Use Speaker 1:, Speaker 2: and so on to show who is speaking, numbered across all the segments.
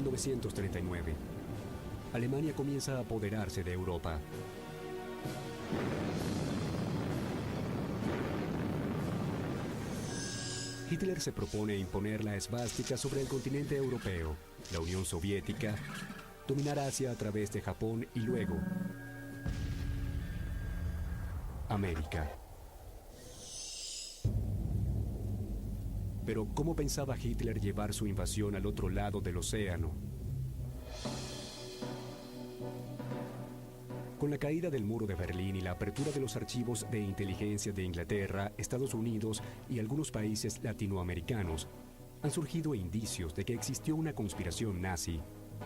Speaker 1: 1939. Alemania comienza a apoderarse de Europa. Hitler se propone imponer la esvástica sobre el continente europeo. La Unión Soviética dominar Asia a través de Japón y luego América. Pero ¿cómo pensaba Hitler llevar su invasión al otro lado del océano? Con la caída del muro de Berlín y la apertura de los archivos de inteligencia de Inglaterra, Estados Unidos y algunos países latinoamericanos, han surgido indicios de que existió una conspiración nazi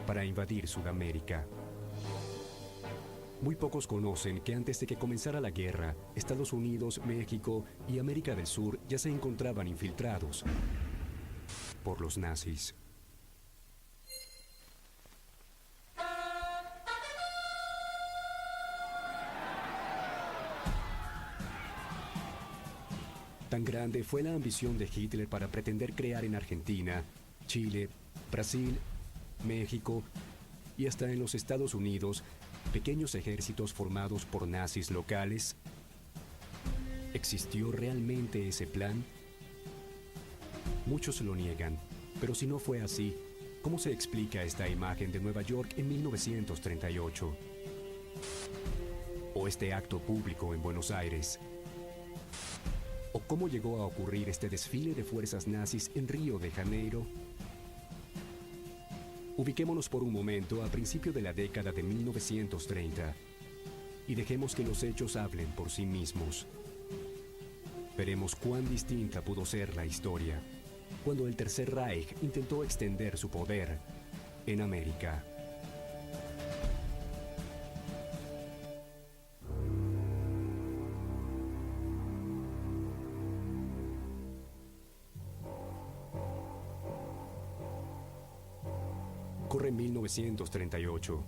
Speaker 1: para invadir Sudamérica. Muy pocos conocen que antes de que comenzara la guerra, Estados Unidos, México y América del Sur ya se encontraban infiltrados por los nazis. Tan grande fue la ambición de Hitler para pretender crear en Argentina, Chile, Brasil, México y hasta en los Estados Unidos pequeños ejércitos formados por nazis locales. ¿Existió realmente ese plan? Muchos lo niegan, pero si no fue así, ¿cómo se explica esta imagen de Nueva York en 1938? ¿O este acto público en Buenos Aires? ¿O cómo llegó a ocurrir este desfile de fuerzas nazis en Río de Janeiro? Ubiquémonos por un momento a principio de la década de 1930 y dejemos que los hechos hablen por sí mismos. Veremos cuán distinta pudo ser la historia cuando el Tercer Reich intentó extender su poder en América. Corre 1938.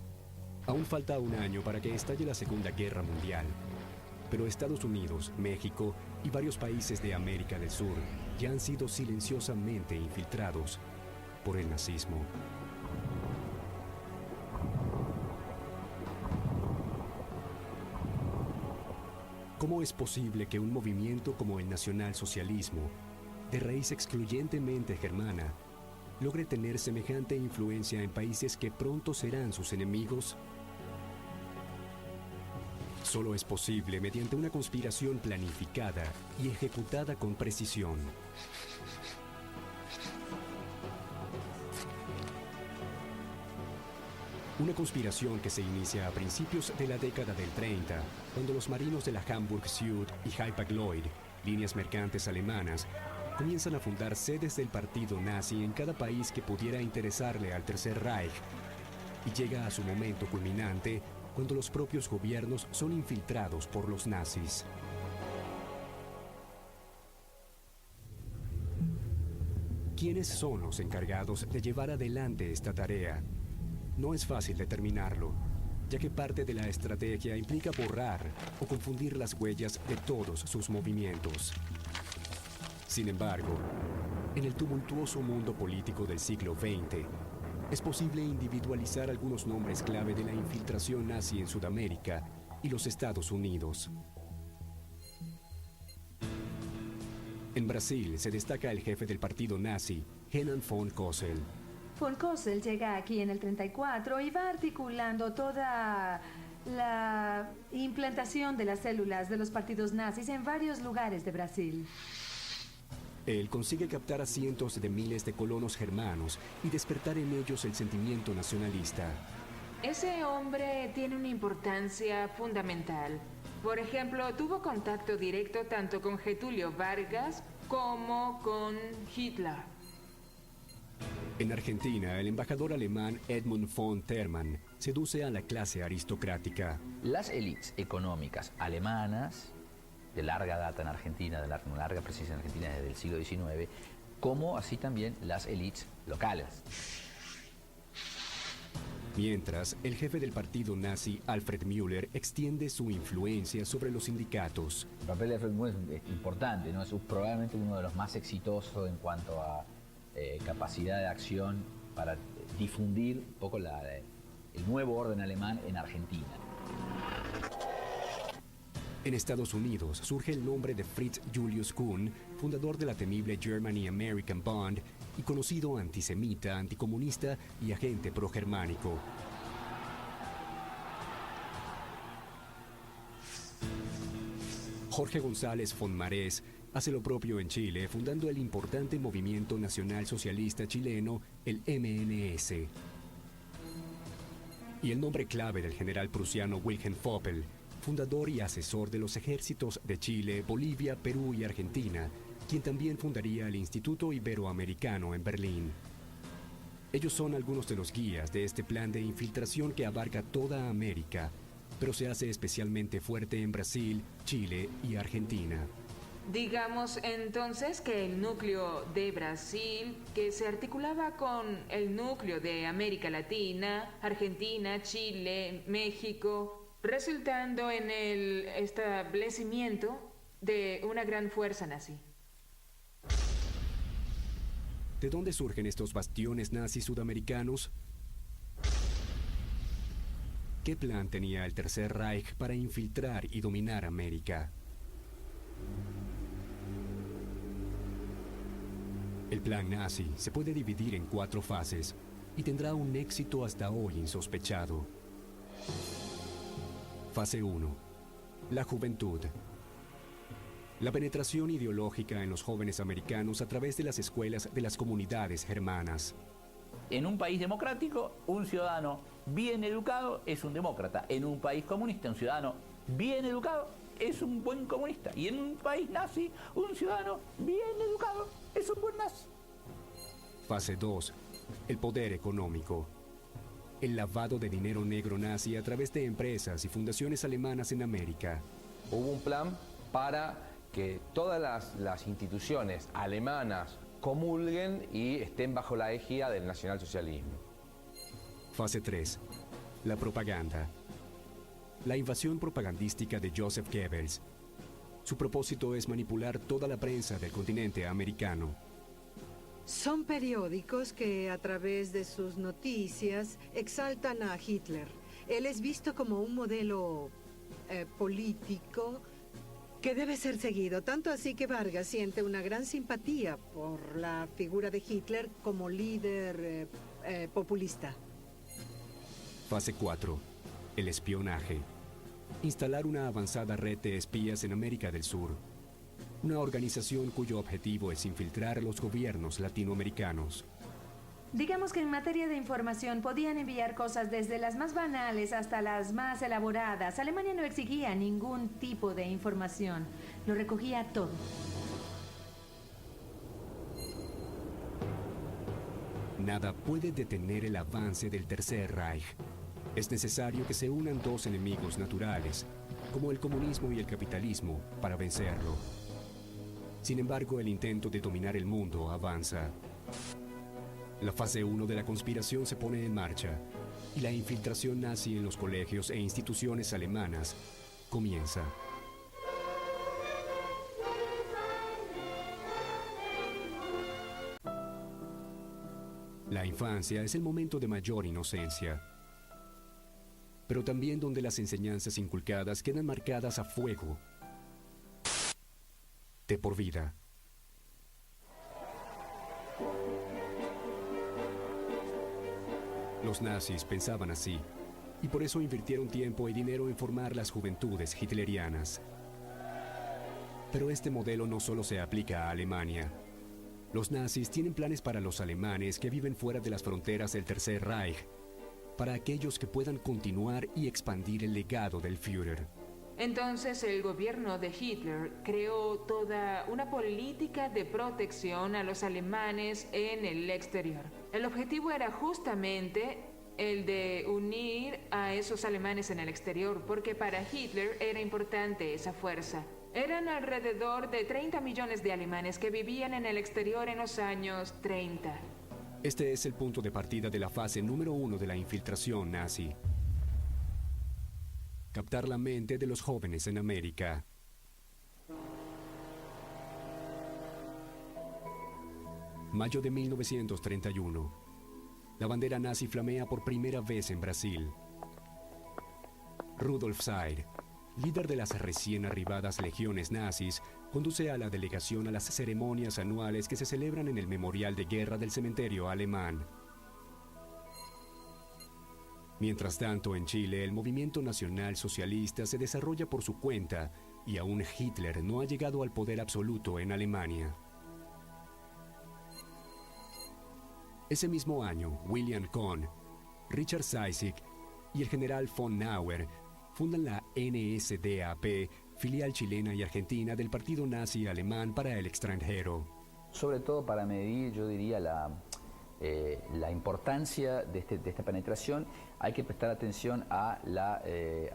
Speaker 1: Aún falta un año para que estalle la Segunda Guerra Mundial, pero Estados Unidos, México y varios países de América del Sur ya han sido silenciosamente infiltrados por el nazismo. ¿Cómo es posible que un movimiento como el nacionalsocialismo, de raíz excluyentemente germana, logre tener semejante influencia en países que pronto serán sus enemigos? Solo es posible mediante una conspiración planificada y ejecutada con precisión. Una conspiración que se inicia a principios de la década del 30, cuando los marinos de la Hamburg Süd y Hapag-Lloyd, líneas mercantes alemanas, comienzan a fundar sedes del partido nazi en cada país que pudiera interesarle al Tercer Reich, y llega a su momento culminante cuando los propios gobiernos son infiltrados por los nazis. ¿Quiénes son los encargados de llevar adelante esta tarea? No es fácil determinarlo, ya que parte de la estrategia implica borrar o confundir las huellas de todos sus movimientos. Sin embargo, en el tumultuoso mundo político del siglo XX, es posible individualizar algunos nombres clave de la infiltración nazi en Sudamérica y los Estados Unidos. En Brasil se destaca el jefe del partido nazi, Hermann von Kössel.
Speaker 2: Von Kössel llega aquí en el 34 y va articulando toda la implantación de las células de los partidos nazis en varios lugares de Brasil.
Speaker 1: Él consigue captar a cientos de miles de colonos germanos y despertar en ellos el sentimiento nacionalista.
Speaker 3: Ese hombre tiene una importancia fundamental. Por ejemplo, tuvo contacto directo tanto con Getúlio Vargas como con Hitler.
Speaker 1: En Argentina, el embajador alemán Edmund von Termann seduce a la clase aristocrática.
Speaker 4: Las élites económicas alemanas, de larga data en Argentina, de larga presencia en Argentina desde el siglo XIX, como así también las élites locales.
Speaker 1: Mientras, el jefe del partido nazi, Alfred Müller, extiende su influencia sobre los sindicatos.
Speaker 4: El papel de Alfred Müller es importante, ¿no? Es probablemente uno de los más exitosos en cuanto a capacidad de acción para difundir un poco el nuevo orden alemán en Argentina.
Speaker 1: En Estados Unidos surge el nombre de Fritz Julius Kuhn, fundador de la temible Germany American Bond y conocido antisemita, anticomunista y agente progermánico. Jorge González Fonmarés hace lo propio en Chile, fundando el importante movimiento nacional socialista chileno, el MNS. Y el nombre clave del general prusiano Wilhelm Foppel, fundador y asesor de los ejércitos de Chile, Bolivia, Perú y Argentina, quien también fundaría el Instituto Iberoamericano en Berlín. Ellos son algunos de los guías de este plan de infiltración que abarca toda América, pero se hace especialmente fuerte en Brasil, Chile y Argentina.
Speaker 3: Digamos entonces que el núcleo de Brasil, que se articulaba con el núcleo de América Latina, Argentina, Chile, México, resultando en el establecimiento de una gran fuerza nazi.
Speaker 1: ¿De dónde surgen estos bastiones nazis sudamericanos? ¿Qué plan tenía el Tercer Reich para infiltrar y dominar América? El plan nazi se puede dividir en 4 fases y tendrá un éxito hasta hoy insospechado. Fase 1. La juventud. La penetración ideológica en los jóvenes americanos a través de las escuelas de las comunidades germanas.
Speaker 4: En un país democrático, un ciudadano bien educado es un demócrata. En un país comunista, un ciudadano bien educado es un buen comunista. Y en un país nazi, un ciudadano bien educado es un buen nazi.
Speaker 1: Fase 2. El poder económico. El lavado de dinero negro nazi a través de empresas y fundaciones alemanas en América.
Speaker 5: Hubo un plan para que todas las instituciones alemanas comulguen y estén bajo la égida del nacionalsocialismo.
Speaker 1: Fase 3. La propaganda. La invasión propagandística de Joseph Goebbels. Su propósito es manipular toda la prensa del continente americano.
Speaker 6: Son periódicos que a través de sus noticias exaltan a Hitler. Él es visto como un modelo político que debe ser seguido, tanto así que Vargas siente una gran simpatía por la figura de Hitler como líder populista.
Speaker 1: Fase 4. El espionaje. Instalar una avanzada red de espías en América del Sur. Una organización cuyo objetivo es infiltrar los gobiernos latinoamericanos.
Speaker 2: Digamos que en materia de información podían enviar cosas desde las más banales hasta las más elaboradas. Alemania no exigía ningún tipo de información, lo recogía todo.
Speaker 1: Nada puede detener el avance del Tercer Reich. Es necesario que se unan 2 enemigos naturales, como el comunismo y el capitalismo, para vencerlo. Sin embargo, el intento de dominar el mundo avanza. La fase 1 de la conspiración se pone en marcha y la infiltración nazi en los colegios e instituciones alemanas comienza. La infancia es el momento de mayor inocencia, pero también donde las enseñanzas inculcadas quedan marcadas a fuego de por vida. Los nazis pensaban así, y por eso invirtieron tiempo y dinero en formar las juventudes hitlerianas. Pero este modelo no solo se aplica a Alemania. Los nazis tienen planes para los alemanes que viven fuera de las fronteras del Tercer Reich, para aquellos que puedan continuar y expandir el legado del Führer.
Speaker 3: Entonces el gobierno de Hitler creó toda una política de protección a los alemanes en el exterior. El objetivo era justamente el de unir a esos alemanes en el exterior, porque para Hitler era importante esa fuerza. Eran alrededor de 30 millones de alemanes que vivían en el exterior en los años 30.
Speaker 1: Este es el punto de partida de la fase número 1 de la infiltración nazi. Captar la mente de los jóvenes en América. Mayo de 1931. la bandera nazi flamea por primera vez en Brasil. Rudolf Seid, líder de las recién arribadas legiones nazis, conduce a la delegación a las ceremonias anuales que se celebran en el Memorial de Guerra del Cementerio Alemán. Mientras tanto, en Chile, el movimiento nacional socialista se desarrolla por su cuenta y aún Hitler no ha llegado al poder absoluto en Alemania. Ese mismo año, William Kohn, Richard Cizik y el general von Nauer fundan la NSDAP, filial chilena y argentina del Partido Nazi Alemán para el extranjero.
Speaker 4: Sobre todo para medir, yo diría, la importancia de esta penetración, hay que prestar atención a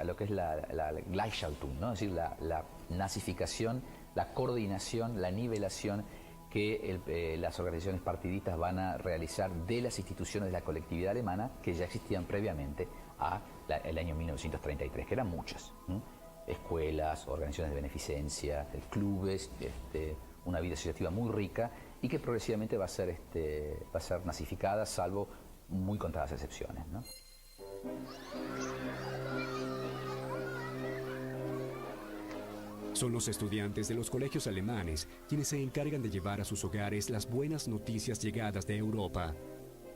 Speaker 4: lo que es la Gleichschaltung, ¿no? Es decir, la nazificación, la coordinación, la nivelación que las organizaciones partidistas van a realizar de las instituciones de la colectividad alemana que ya existían previamente al año 1933, que eran muchas, ¿no? Escuelas, organizaciones de beneficencia, clubes, una vida asociativa muy rica y que progresivamente va a ser nazificada, salvo muy contadas excepciones, ¿no?
Speaker 1: Son los estudiantes de los colegios alemanes quienes se encargan de llevar a sus hogares las buenas noticias llegadas de Europa.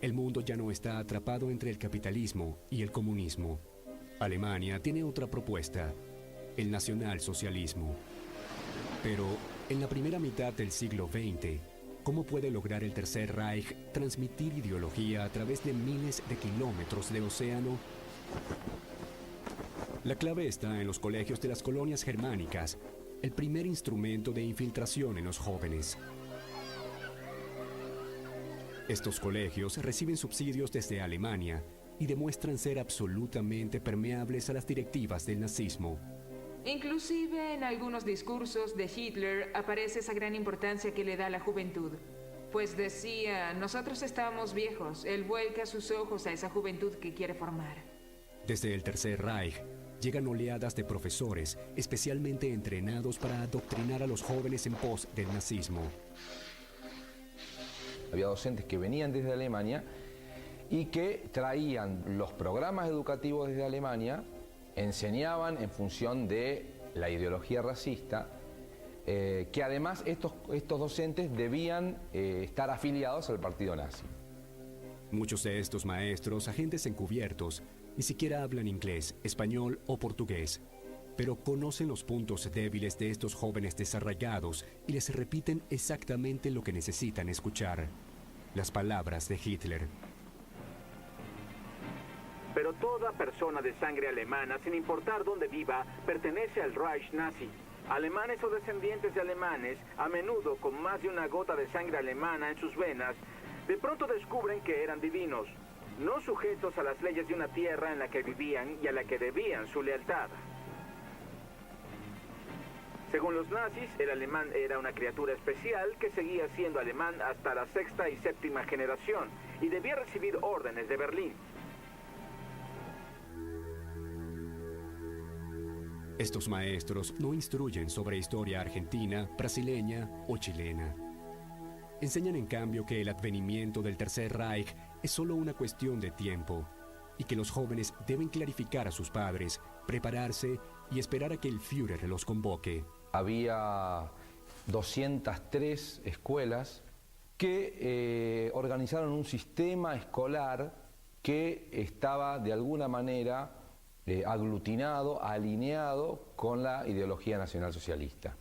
Speaker 1: El mundo ya no está atrapado entre el capitalismo y el comunismo. Alemania tiene otra propuesta: el nacionalsocialismo. Pero, en la primera mitad del siglo XX, ¿cómo puede lograr el Tercer Reich transmitir ideología a través de miles de kilómetros de océano? La clave está en los colegios de las colonias germánicas, el primer instrumento de infiltración en los jóvenes. Estos colegios reciben subsidios desde Alemania y demuestran ser absolutamente permeables a las directivas del nazismo.
Speaker 3: Inclusive en algunos discursos de Hitler aparece esa gran importancia que le da a la juventud. Pues decía, nosotros estamos viejos, él vuelca sus ojos a esa juventud que quiere formar.
Speaker 1: Desde el Tercer Reich llegan oleadas de profesores especialmente entrenados para adoctrinar a los jóvenes en pos del nazismo.
Speaker 5: Había docentes que venían desde Alemania y que traían los programas educativos desde Alemania, enseñaban en función de la ideología racista, que además estos docentes debían estar afiliados al partido nazi.
Speaker 1: Muchos de estos maestros, agentes encubiertos, ni siquiera hablan inglés, español o portugués, pero conocen los puntos débiles de estos jóvenes desarraigados y les repiten exactamente lo que necesitan escuchar: las palabras de Hitler.
Speaker 7: Pero toda persona de sangre alemana, sin importar dónde viva, pertenece al Reich nazi. Alemanes o descendientes de alemanes, a menudo con más de una gota de sangre alemana en sus venas, de pronto descubren que eran divinos, no sujetos a las leyes de una tierra en la que vivían y a la que debían su lealtad. Según los nazis, el alemán era una criatura especial que seguía siendo alemán hasta la sexta y séptima generación y debía recibir órdenes de Berlín.
Speaker 1: Estos maestros no instruyen sobre historia argentina, brasileña o chilena. Enseñan en cambio que el advenimiento del Tercer Reich es solo una cuestión de tiempo y que los jóvenes deben clarificar a sus padres, prepararse y esperar a que el Führer los convoque.
Speaker 5: Había 203 escuelas que organizaron un sistema escolar que estaba de alguna manera aglutinado, alineado con la ideología nacionalsocialista.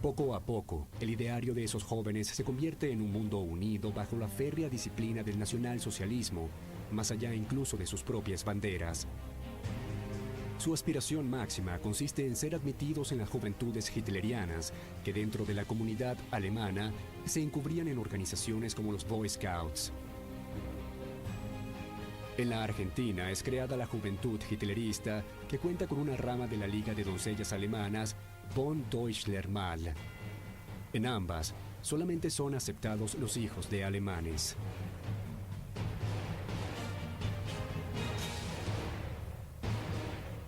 Speaker 1: Poco a poco, el ideario de esos jóvenes se convierte en un mundo unido bajo la férrea disciplina del nacionalsocialismo, más allá incluso de sus propias banderas. Su aspiración máxima consiste en ser admitidos en las juventudes hitlerianas, que dentro de la comunidad alemana se encubrían en organizaciones como los Boy Scouts. En la Argentina es creada la Juventud Hitlerista, que cuenta con una rama de la Liga de Doncellas Alemanas, Bund Deutscher Mal. En ambas, solamente son aceptados los hijos de alemanes.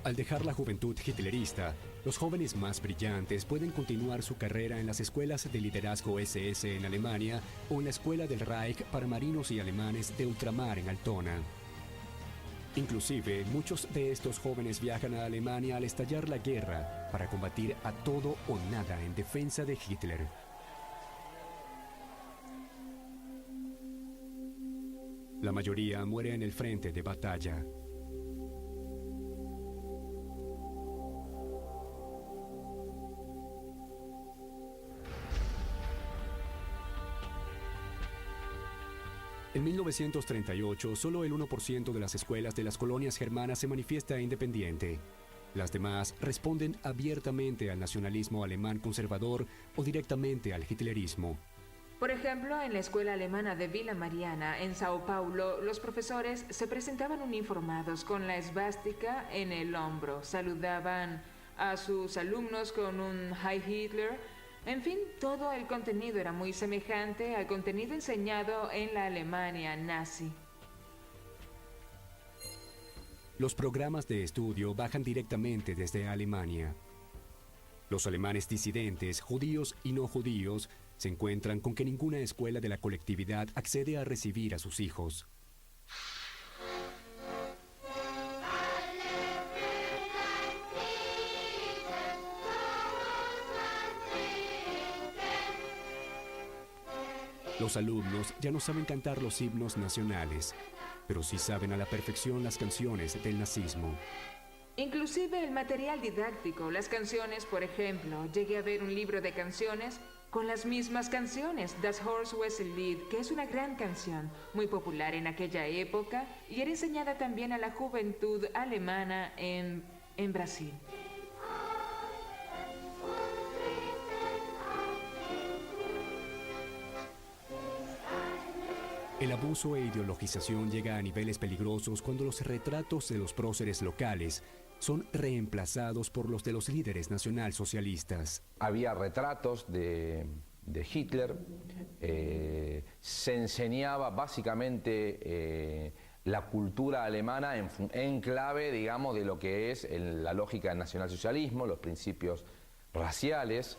Speaker 1: Al dejar la juventud hitlerista, los jóvenes más brillantes pueden continuar su carrera en las escuelas de liderazgo SS en Alemania o en la escuela del Reich para marinos y alemanes de ultramar en Altona. Inclusive, muchos de estos jóvenes viajan a Alemania al estallar la guerra para combatir a todo o nada en defensa de Hitler. La mayoría muere en el frente de batalla. En 1938, solo el 1% de las escuelas de las colonias germanas se manifiesta independiente. Las demás responden abiertamente al nacionalismo alemán conservador o directamente al hitlerismo.
Speaker 3: Por ejemplo, en la escuela alemana de Villa Mariana, en Sao Paulo, los profesores se presentaban uniformados con la esvástica en el hombro, saludaban a sus alumnos con un Heil Hitler. En fin, todo el contenido era muy semejante al contenido enseñado en la Alemania nazi.
Speaker 1: Los programas de estudio bajan directamente desde Alemania. Los alemanes disidentes, judíos y no judíos, se encuentran con que ninguna escuela de la colectividad accede a recibir a sus hijos. Los alumnos ya no saben cantar los himnos nacionales, pero sí saben a la perfección las canciones del nazismo.
Speaker 3: Inclusive el material didáctico, las canciones, por ejemplo. Llegué a ver un libro de canciones con las mismas canciones, Das Horst-Wessel-Lied, que es una gran canción, muy popular en aquella época, y era enseñada también a la juventud alemana en Brasil.
Speaker 1: El abuso e ideologización llega a niveles peligrosos cuando los retratos de los próceres locales son reemplazados por los de los líderes nacionalsocialistas.
Speaker 5: Había retratos de Hitler, se enseñaba básicamente la cultura alemana en clave, digamos, de lo que es la lógica del nacionalsocialismo, los principios raciales.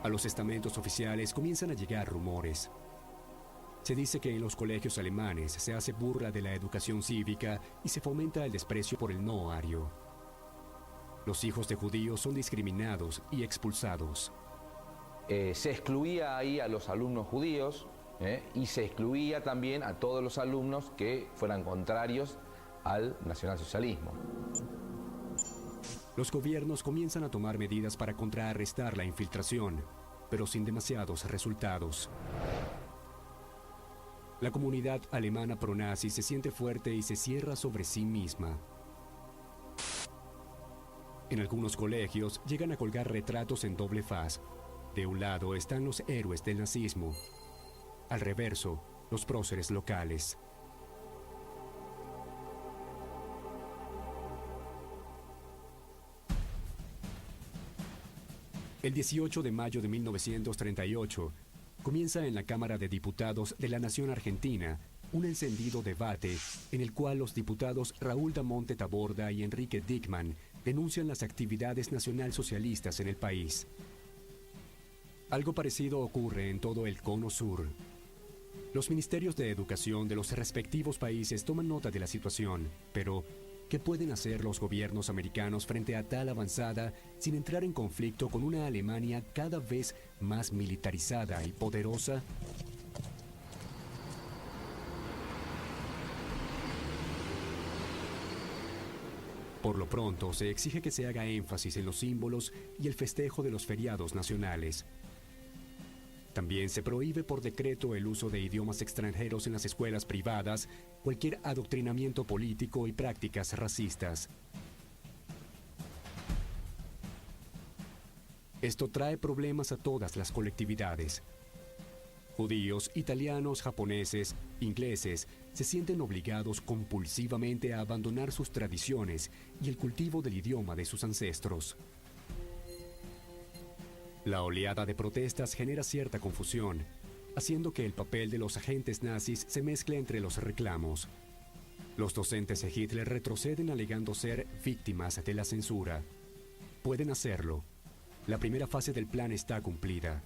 Speaker 1: A los estamentos oficiales comienzan a llegar rumores. Se dice que en los colegios alemanes se hace burla de la educación cívica y se fomenta el desprecio por el no ario. Los hijos de judíos son discriminados y expulsados.
Speaker 5: Se excluía ahí a los alumnos judíos y se excluía también a todos los alumnos que fueran contrarios al nacionalsocialismo.
Speaker 1: Los gobiernos comienzan a tomar medidas para contrarrestar la infiltración, pero sin demasiados resultados. La comunidad alemana pronazi se siente fuerte y se cierra sobre sí misma. En algunos colegios llegan a colgar retratos en doble faz. De un lado están los héroes del nazismo, al reverso, los próceres locales. El 18 de mayo de 1938, comienza en la Cámara de Diputados de la Nación Argentina un encendido debate en el cual los diputados Raúl Damonte Taborda y Enrique Dickmann denuncian las actividades nacionalsocialistas en el país. Algo parecido ocurre en todo el Cono Sur. Los ministerios de educación de los respectivos países toman nota de la situación, pero ¿qué pueden hacer los gobiernos americanos frente a tal avanzada sin entrar en conflicto con una Alemania cada vez más militarizada y poderosa? Por lo pronto, se exige que se haga énfasis en los símbolos y el festejo de los feriados nacionales. También se prohíbe por decreto el uso de idiomas extranjeros en las escuelas privadas, cualquier adoctrinamiento político y prácticas racistas. Esto trae problemas a todas las colectividades. Judíos, italianos, japoneses, ingleses se sienten obligados compulsivamente a abandonar sus tradiciones y el cultivo del idioma de sus ancestros. La oleada de protestas genera cierta confusión, haciendo que el papel de los agentes nazis se mezcle entre los reclamos. Los docentes de Hitler retroceden alegando ser víctimas de la censura. Pueden hacerlo. La primera fase del plan está cumplida.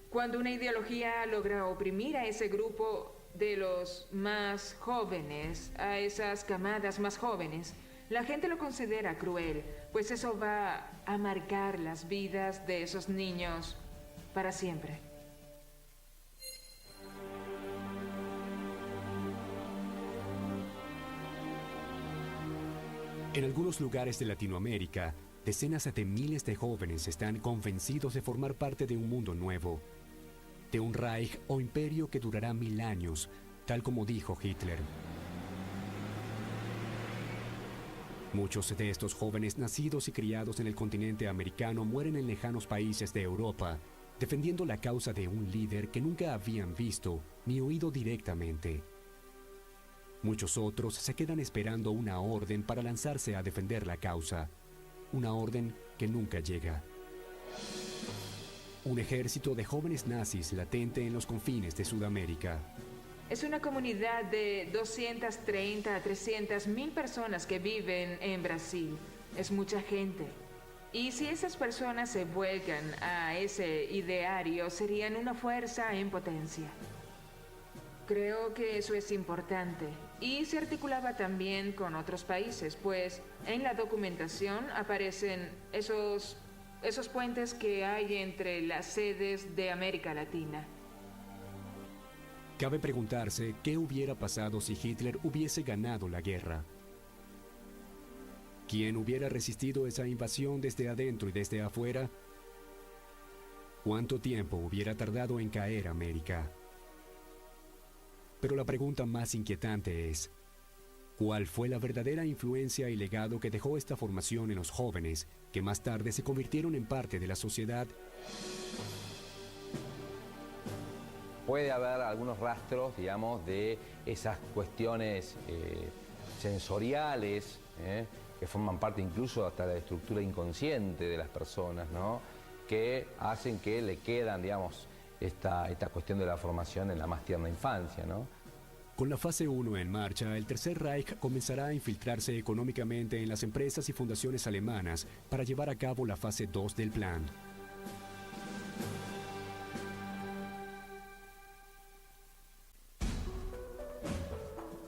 Speaker 3: Cuando una ideología logra oprimir a ese grupo de los más jóvenes, a esas camadas más jóvenes, la gente lo considera cruel, pues eso va a marcar las vidas de esos niños para siempre.
Speaker 1: En algunos lugares de Latinoamérica, decenas de miles de jóvenes están convencidos de formar parte de un mundo nuevo, de un Reich o imperio que durará 1000 años, tal como dijo Hitler. Muchos de estos jóvenes nacidos y criados en el continente americano mueren en lejanos países de Europa, defendiendo la causa de un líder que nunca habían visto ni oído directamente. Muchos otros se quedan esperando una orden para lanzarse a defender la causa, una orden que nunca llega. Un ejército de jóvenes nazis latente en los confines de Sudamérica.
Speaker 3: Es una comunidad de 230 a 300.000 personas que viven en Brasil. Es mucha gente. Y si esas personas se vuelcan a ese ideario, serían una fuerza en potencia. Creo que eso es importante. Y se articulaba también con otros países, pues en la documentación aparecen esos puentes que hay entre las sedes de América Latina.
Speaker 1: Cabe preguntarse qué hubiera pasado si Hitler hubiese ganado la guerra. ¿Quién hubiera resistido esa invasión desde adentro y desde afuera? ¿Cuánto tiempo hubiera tardado en caer América? Pero la pregunta más inquietante es, ¿cuál fue la verdadera influencia y legado que dejó esta formación en los jóvenes, que más tarde se convirtieron en parte de la sociedad?
Speaker 5: Puede haber algunos rastros, digamos, de esas cuestiones sensoriales, que forman parte incluso hasta de la estructura inconsciente de las personas, ¿no? Que hacen que le quedan, digamos, esta cuestión de la formación en la más tierna infancia, ¿no?
Speaker 1: Con la fase 1 en marcha, el Tercer Reich comenzará a infiltrarse económicamente en las empresas y fundaciones alemanas para llevar a cabo la fase 2 del plan.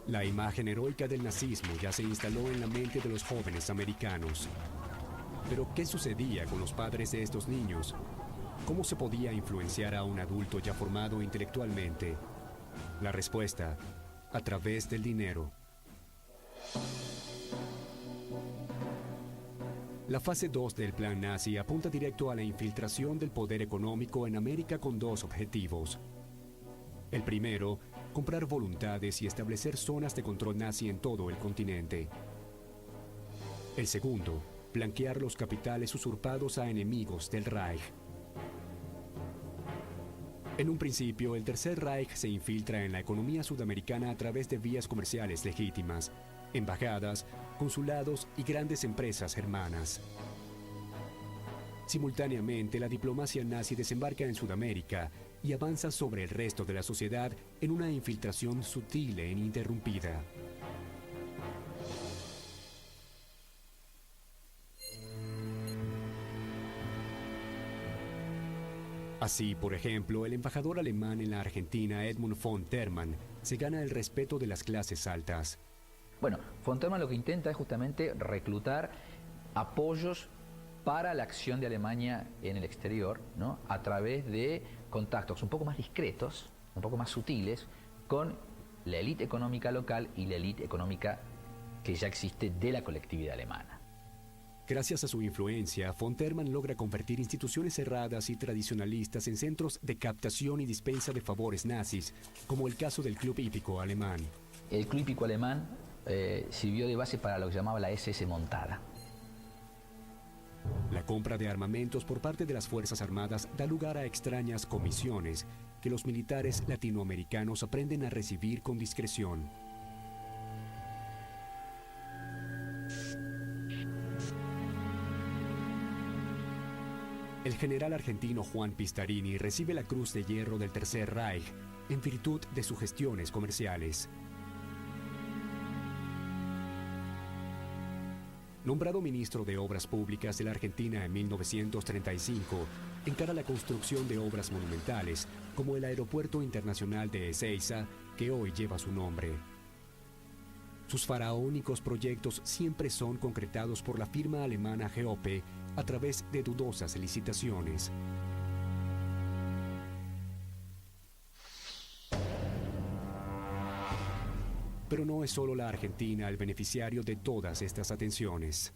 Speaker 1: La imagen heroica del nazismo ya se instaló en la mente de los jóvenes americanos. Pero, ¿qué sucedía con los padres de estos niños? ¿Cómo se podía influenciar a un adulto ya formado intelectualmente? La respuesta, a través del dinero. La fase 2 del plan nazi apunta directo a la infiltración del poder económico en América con dos objetivos. El primero, comprar voluntades y establecer zonas de control nazi en todo el continente. El segundo, blanquear los capitales usurpados a enemigos del Reich. En un principio, el Tercer Reich se infiltra en la economía sudamericana a través de vías comerciales legítimas, embajadas, consulados y grandes empresas hermanas. Simultáneamente, la diplomacia nazi desembarca en Sudamérica y avanza sobre el resto de la sociedad en una infiltración sutil e ininterrumpida. Así, por ejemplo, el embajador alemán en la Argentina, Edmund von Termann, se gana el respeto de las clases altas.
Speaker 4: Bueno, von Termann lo que intenta es justamente reclutar apoyos para la acción de Alemania en el exterior, ¿no? A través de contactos un poco más discretos, un poco más sutiles, con la élite económica local y la élite económica
Speaker 8: que ya existe de la colectividad alemana.
Speaker 1: Gracias a su influencia, von Terman logra convertir instituciones cerradas y tradicionalistas en centros de captación y dispensa de favores nazis, como el caso del Club Hípico alemán.
Speaker 8: El Club Hípico alemán sirvió de base para lo que llamaba la SS montada.
Speaker 1: La compra de armamentos por parte de las Fuerzas Armadas da lugar a extrañas comisiones que los militares latinoamericanos aprenden a recibir con discreción. El general argentino Juan Pistarini recibe la Cruz de Hierro del Tercer Reich en virtud de sus gestiones comerciales. Nombrado ministro de Obras Públicas de la Argentina en 1935, encara la construcción de obras monumentales, como el Aeropuerto Internacional de Ezeiza, que hoy lleva su nombre. Sus faraónicos proyectos siempre son concretados por la firma alemana GOP a través de dudosas licitaciones. Pero no es solo la Argentina el beneficiario de todas estas atenciones.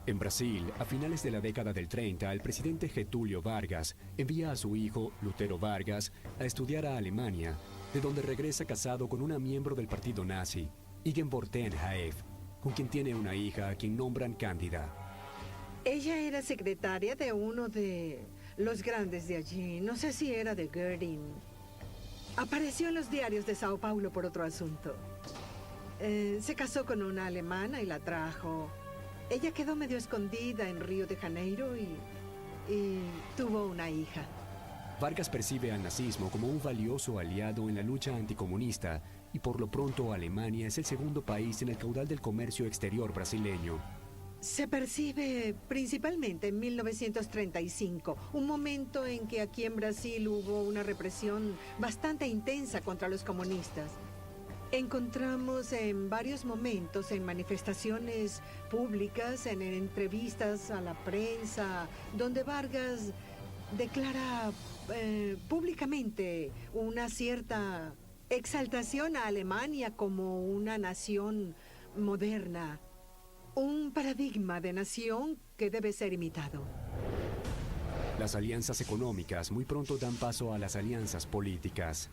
Speaker 1: En Brasil, a finales de la década del 30, el presidente Getúlio Vargas envía a su hijo, Lutero Vargas, a estudiar a Alemania, de donde regresa casado con una miembro del partido nazi, Ingeborg Tenhaeff, con quien tiene una hija a quien nombran Cándida.
Speaker 6: Ella era secretaria de uno de los grandes de allí, no sé si era de Göring. Apareció en los diarios de Sao Paulo por otro asunto. Se casó con una alemana y la trajo. Ella quedó medio escondida en Río de Janeiro y tuvo una hija.
Speaker 1: Vargas percibe al nazismo como un valioso aliado en la lucha anticomunista y por lo pronto Alemania es el segundo país en el caudal del comercio exterior brasileño.
Speaker 6: Se percibe principalmente en 1935, un momento en que aquí en Brasil hubo una represión bastante intensa contra los comunistas. Encontramos en varios momentos, en manifestaciones públicas, en entrevistas a la prensa, donde Vargas declara públicamente una cierta exaltación a Alemania como una nación moderna. Un paradigma de nación que debe ser imitado.
Speaker 1: Las alianzas económicas muy pronto dan paso a las alianzas políticas.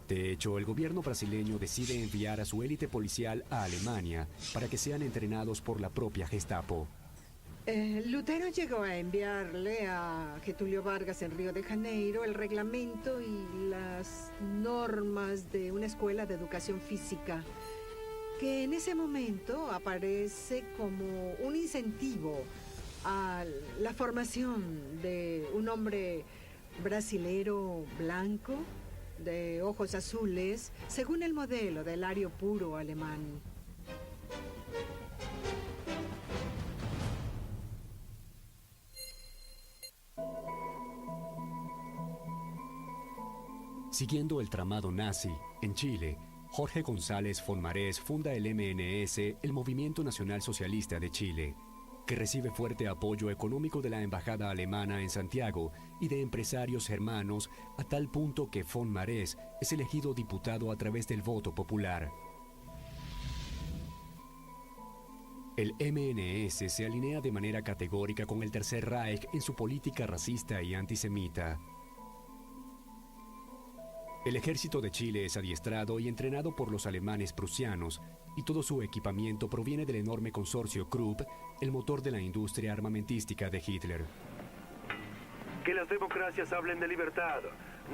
Speaker 1: De hecho, el gobierno brasileño decide enviar a su élite policial a Alemania para que sean entrenados por la propia Gestapo.
Speaker 6: Lutero llegó a enviarle a Getúlio Vargas en Río de Janeiro el reglamento y las normas de una escuela de educación física, que en ese momento aparece como un incentivo a la formación de un hombre brasilero blanco, de ojos azules, según el modelo del ario puro alemán.
Speaker 1: Siguiendo el tramado nazi, en Chile, Jorge González Fonmarés funda el MNS, el Movimiento Nacional Socialista de Chile, que recibe fuerte apoyo económico de la Embajada Alemana en Santiago y de empresarios germanos, a tal punto que Fonmarés es elegido diputado a través del voto popular. El MNS se alinea de manera categórica con el Tercer Reich en su política racista y antisemita. El ejército de Chile es adiestrado y entrenado por los alemanes prusianos, y todo su equipamiento proviene del enorme consorcio Krupp, el motor de la industria armamentística de Hitler.
Speaker 9: Que las democracias hablen de libertad.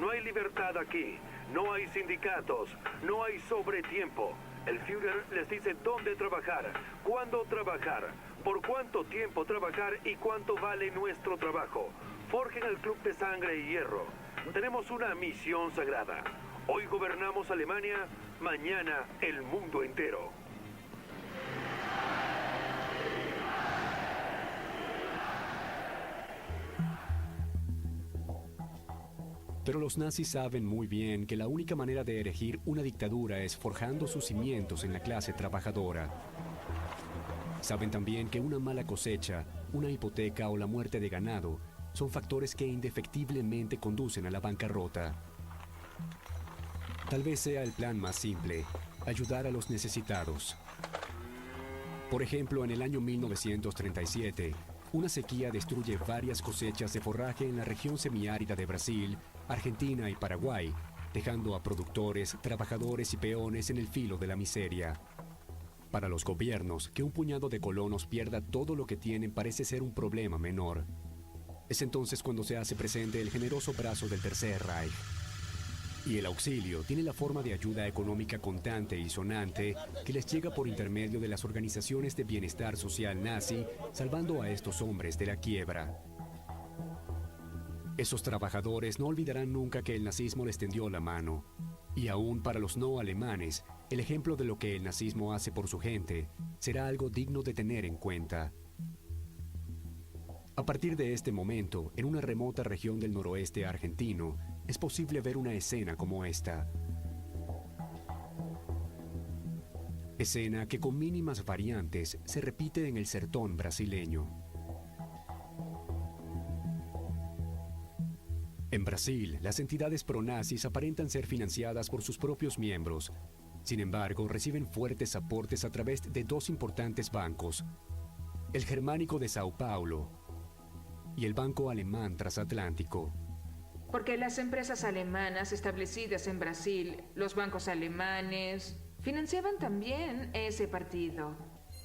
Speaker 9: No hay libertad aquí. No hay sindicatos. No hay sobretiempo. El Führer les dice dónde trabajar, cuándo trabajar, por cuánto tiempo trabajar y cuánto vale nuestro trabajo. Forjen el club de sangre y hierro. Tenemos una misión sagrada. Hoy gobernamos Alemania, mañana el mundo entero.
Speaker 1: Pero los nazis saben muy bien que la única manera de erigir una dictadura es forjando sus cimientos en la clase trabajadora. Saben también que una mala cosecha, una hipoteca o la muerte de ganado son factores que indefectiblemente conducen a la bancarrota. Tal vez sea el plan más simple, ayudar a los necesitados. Por ejemplo, en el año 1937, una sequía destruye varias cosechas de forraje en la región semiárida de Brasil, Argentina y Paraguay, dejando a productores, trabajadores y peones en el filo de la miseria. Para los gobiernos, que un puñado de colonos pierda todo lo que tienen parece ser un problema menor. Es entonces cuando se hace presente el generoso brazo del Tercer Reich. Y el auxilio tiene la forma de ayuda económica contante y sonante que les llega por intermedio de las organizaciones de bienestar social nazi, salvando a estos hombres de la quiebra. Esos trabajadores no olvidarán nunca que el nazismo les tendió la mano. Y aún para los no alemanes, el ejemplo de lo que el nazismo hace por su gente será algo digno de tener en cuenta. A partir de este momento, en una remota región del noroeste argentino, es posible ver una escena como esta. Escena que con mínimas variantes se repite en el sertón brasileño. En Brasil, las entidades pronazis aparentan ser financiadas por sus propios miembros. Sin embargo, reciben fuertes aportes a través de dos importantes bancos, el Germánico de Sao Paulo y el Banco Alemán Transatlántico.
Speaker 3: Porque las empresas alemanas establecidas en Brasil, los bancos alemanes, financiaban también ese partido.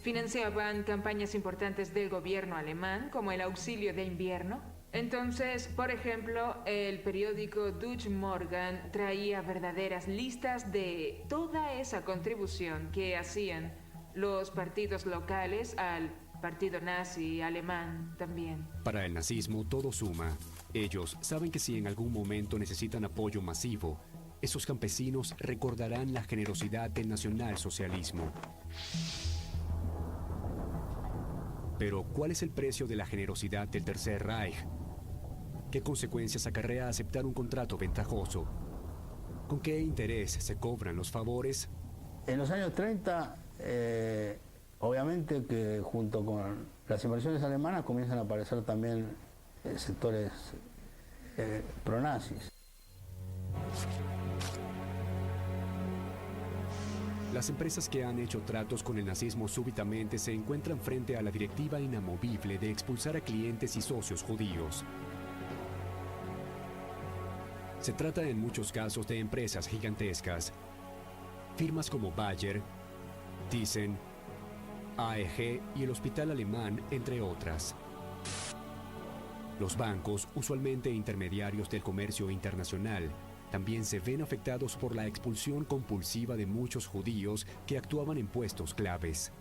Speaker 3: Financiaban campañas importantes del gobierno alemán, como el auxilio de invierno. Entonces, por ejemplo, el periódico Deutsche Morgen traía verdaderas listas de toda esa contribución que hacían los partidos locales al partido nazi alemán también.
Speaker 1: Para el nazismo todo suma. Ellos saben que si en algún momento necesitan apoyo masivo, esos campesinos recordarán la generosidad del nacionalsocialismo. Pero, ¿cuál es el precio de la generosidad del Tercer Reich? ¿Qué consecuencias acarrea aceptar un contrato ventajoso? ¿Con qué interés se cobran los favores?
Speaker 10: En los años 30, obviamente que junto con las inversiones alemanas comienzan a aparecer también sectores pronazis.
Speaker 1: Las empresas que han hecho tratos con el nazismo súbitamente se encuentran frente a la directiva inamovible de expulsar a clientes y socios judíos. Se trata en muchos casos de empresas gigantescas, firmas como Bayer, Thyssen, AEG y el Hospital Alemán, entre otras. Los bancos, usualmente intermediarios del comercio internacional, también se ven afectados por la expulsión compulsiva de muchos judíos que actuaban en puestos claves.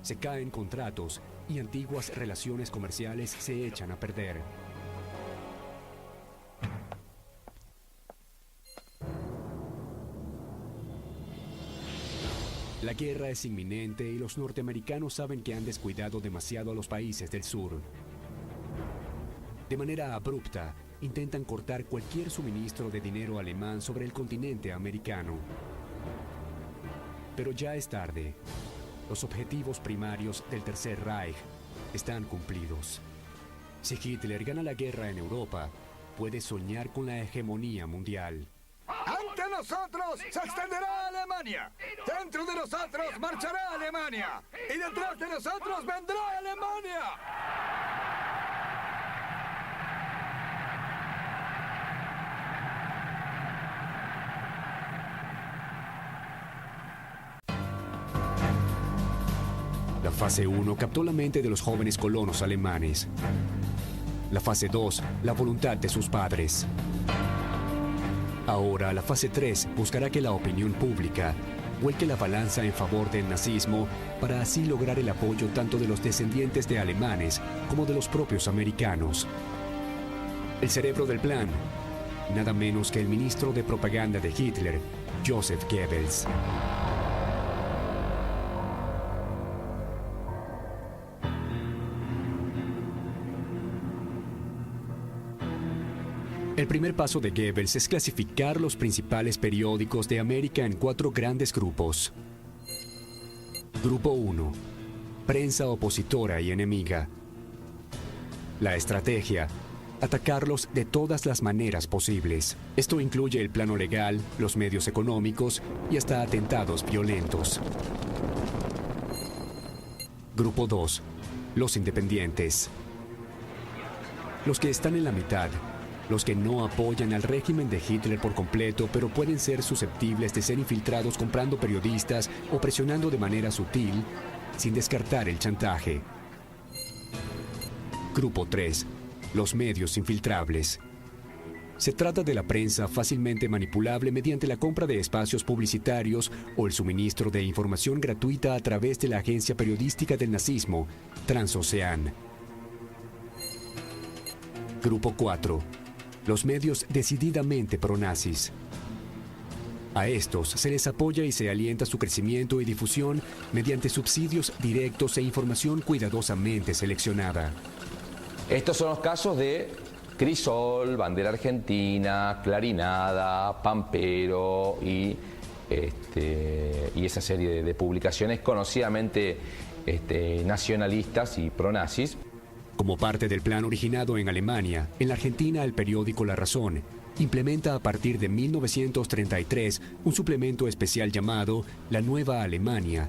Speaker 1: Se caen contratos y antiguas relaciones comerciales se echan a perder. La guerra es inminente y los norteamericanos saben que han descuidado demasiado a los países del sur. De manera abrupta, intentan cortar cualquier suministro de dinero alemán sobre el continente americano. Pero ya es tarde. Los objetivos primarios del Tercer Reich están cumplidos. Si Hitler gana la guerra en Europa, puede soñar con la hegemonía mundial.
Speaker 11: ¡Ante nosotros se extenderá Alemania! ¡Dentro de nosotros marchará Alemania! ¡Y detrás de nosotros vendrá Alemania!
Speaker 1: La fase 1 captó la mente de los jóvenes colonos alemanes. La fase 2, la voluntad de sus padres. Ahora, la fase 3 buscará que la opinión pública vuelque la balanza en favor del nazismo para así lograr el apoyo tanto de los descendientes de alemanes como de los propios americanos. El cerebro del plan, nada menos que el ministro de propaganda de Hitler, Joseph Goebbels. El primer paso de Goebbels es clasificar los principales periódicos de América en 4 grandes grupos. Grupo 1. Prensa opositora y enemiga. La estrategia. atacarlos de todas las maneras posibles. Esto incluye el plano legal, los medios económicos y hasta atentados violentos. Grupo 2. Los independientes. Los que están en la mitad. Los que no apoyan al régimen de Hitler por completo, pero pueden ser susceptibles de ser infiltrados comprando periodistas o presionando de manera sutil, sin descartar el chantaje. Grupo 3. Los medios infiltrables. Se trata de la prensa fácilmente manipulable mediante la compra de espacios publicitarios o el suministro de información gratuita a través de la agencia periodística del nazismo, Transocean. Grupo 4. Los medios decididamente pronazis. A estos se les apoya y se alienta su crecimiento y difusión mediante subsidios directos e información cuidadosamente seleccionada.
Speaker 5: Estos son los casos de Crisol, Bandera Argentina, Clarinada, Pampero y esa serie de publicaciones conocidamente nacionalistas y pronazis.
Speaker 1: Como parte del plan originado en Alemania, en la Argentina el periódico La Razón implementa a partir de 1933 un suplemento especial llamado La Nueva Alemania,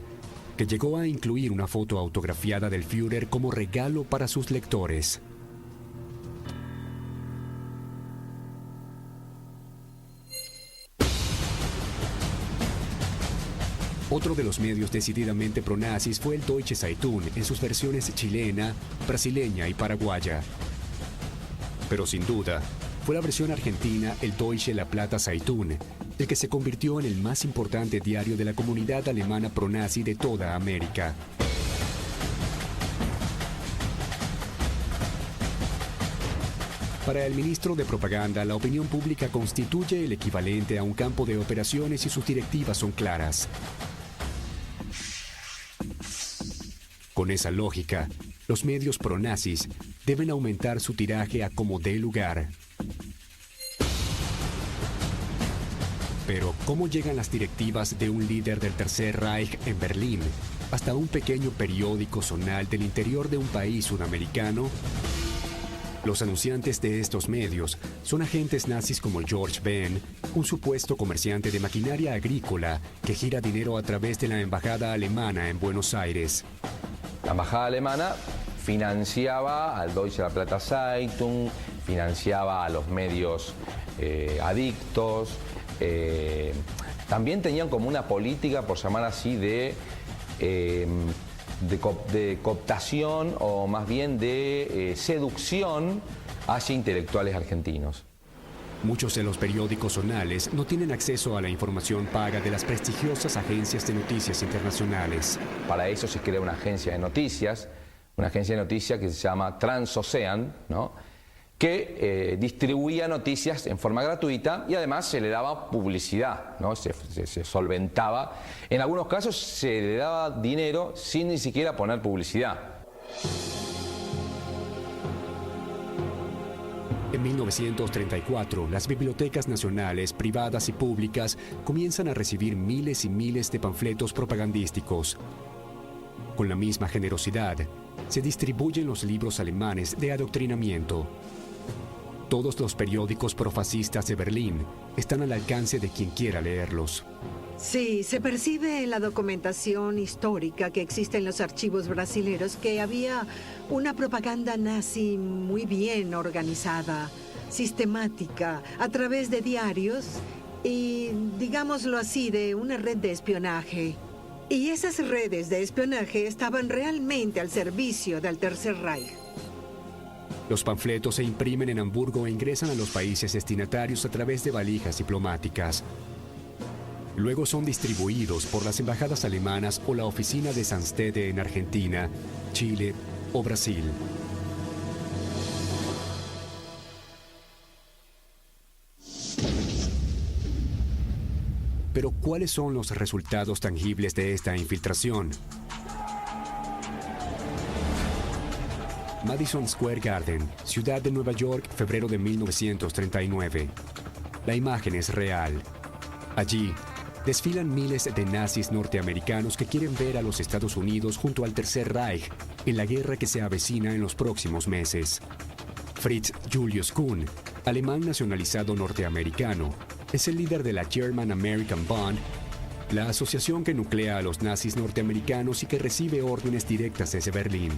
Speaker 1: que llegó a incluir una foto autografiada del Führer como regalo para sus lectores. Otro de los medios decididamente pronazis fue el Deutsche Zeitung en sus versiones chilena, brasileña y paraguaya. Pero sin duda, fue la versión argentina, el Deutsche La Plata Zeitung, el que se convirtió en el más importante diario de la comunidad alemana pronazi de toda América. Para el ministro de Propaganda, la opinión pública constituye el equivalente a un campo de operaciones y sus directivas son claras. Con esa lógica, los medios pronazis deben aumentar su tiraje a como dé lugar. Pero, ¿cómo llegan las directivas de un líder del Tercer Reich en Berlín hasta un pequeño periódico zonal del interior de un país sudamericano? Los anunciantes de estos medios son agentes nazis como George Benn, un supuesto comerciante de maquinaria agrícola que gira dinero a través de la embajada alemana en Buenos Aires.
Speaker 5: La embajada alemana financiaba al Deutsche La Plata Zeitung, financiaba a los medios adictos, también tenían como una política, por llamar así, de cooptación o más bien de seducción hacia intelectuales argentinos.
Speaker 1: Muchos de los periódicos zonales no tienen acceso a la información paga de las prestigiosas agencias de noticias internacionales.
Speaker 5: Para eso se crea una agencia de noticias que se llama Transocean, ¿no?, que distribuía noticias en forma gratuita y además se le daba publicidad, ¿no? Se solventaba. En algunos casos se le daba dinero sin ni siquiera poner publicidad.
Speaker 1: En 1934, las bibliotecas nacionales, privadas y públicas comienzan a recibir miles y miles de panfletos propagandísticos. Con la misma generosidad, se distribuyen los libros alemanes de adoctrinamiento. Todos los periódicos profascistas de Berlín están al alcance de quien quiera leerlos.
Speaker 6: Sí, se percibe en la documentación histórica que existe en los archivos brasileños que había una propaganda nazi muy bien organizada, sistemática, a través de diarios y, digámoslo así, de una red de espionaje. Y esas redes de espionaje estaban realmente al servicio del Tercer Reich.
Speaker 1: Los panfletos se imprimen en Hamburgo e ingresan a los países destinatarios a través de valijas diplomáticas. Luego son distribuidos por las embajadas alemanas o la oficina de Sanstede en Argentina, Chile o Brasil. Pero, ¿cuáles son los resultados tangibles de esta infiltración? Madison Square Garden, ciudad de Nueva York, febrero de 1939. La imagen es real. Allí, desfilan miles de nazis norteamericanos que quieren ver a los Estados Unidos junto al Tercer Reich en la guerra que se avecina en los próximos meses. Fritz Julius Kuhn, alemán nacionalizado norteamericano, es el líder de la German American Bund, la asociación que nuclea a los nazis norteamericanos y que recibe órdenes directas desde Berlín.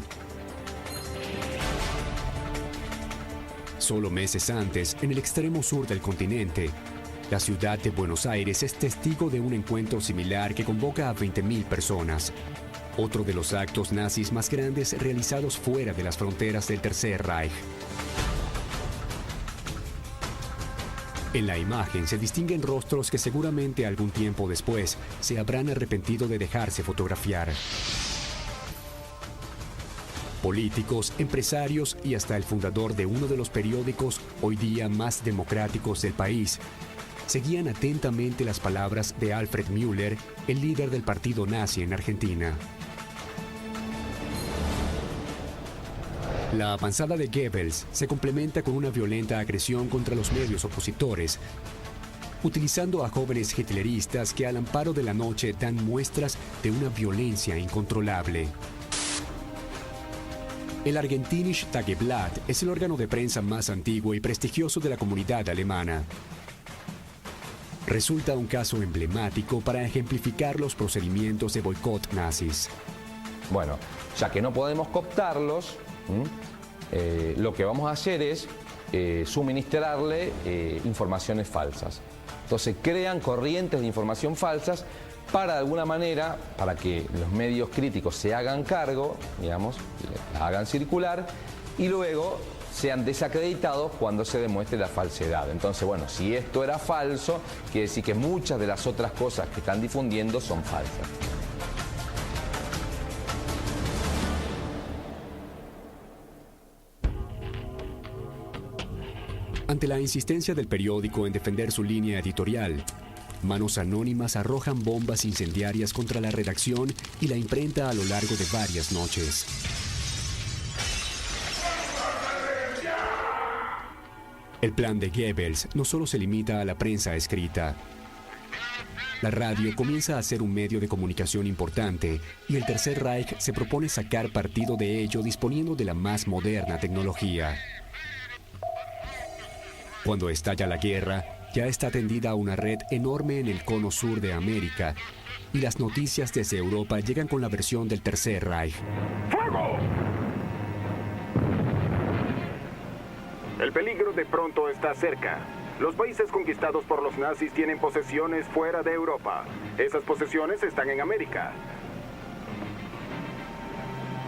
Speaker 1: Solo meses antes, en el extremo sur del continente, la ciudad de Buenos Aires es testigo de un encuentro similar que convoca a 20.000 personas. Otro de los actos nazis más grandes realizados fuera de las fronteras del Tercer Reich. En la imagen se distinguen rostros que seguramente algún tiempo después se habrán arrepentido de dejarse fotografiar. Políticos, empresarios y hasta el fundador de uno de los periódicos hoy día más democráticos del país seguían atentamente las palabras de Alfred Müller, el líder del partido nazi en Argentina. La avanzada de Goebbels se complementa con una violenta agresión contra los medios opositores, utilizando a jóvenes hitleristas que al amparo de la noche dan muestras de una violencia incontrolable. El Argentinische Tageblatt es el órgano de prensa más antiguo y prestigioso de la comunidad alemana. Resulta un caso emblemático para ejemplificar los procedimientos de boicot nazis.
Speaker 5: Bueno, ya que no podemos cooptarlos, lo que vamos a hacer es suministrarle informaciones falsas. Entonces crean corrientes de información falsas para de alguna manera, para que los medios críticos se hagan cargo, digamos, las hagan circular y luego sean desacreditados cuando se demuestre la falsedad. Entonces, bueno, si esto era falso, quiere decir que muchas de las otras cosas que están difundiendo son falsas.
Speaker 1: Ante la insistencia del periódico en defender su línea editorial, manos anónimas arrojan bombas incendiarias contra la redacción y la imprenta a lo largo de varias noches. El plan de Goebbels no solo se limita a la prensa escrita. La radio comienza a ser un medio de comunicación importante y el Tercer Reich se propone sacar partido de ello disponiendo de la más moderna tecnología. Cuando estalla la guerra, ya está tendida una red enorme en el cono sur de América y las noticias desde Europa llegan con la versión del Tercer Reich.
Speaker 7: ¡Fuego! El peligro de pronto está cerca. Los países conquistados por los nazis tienen posesiones fuera de Europa. Esas posesiones están en América.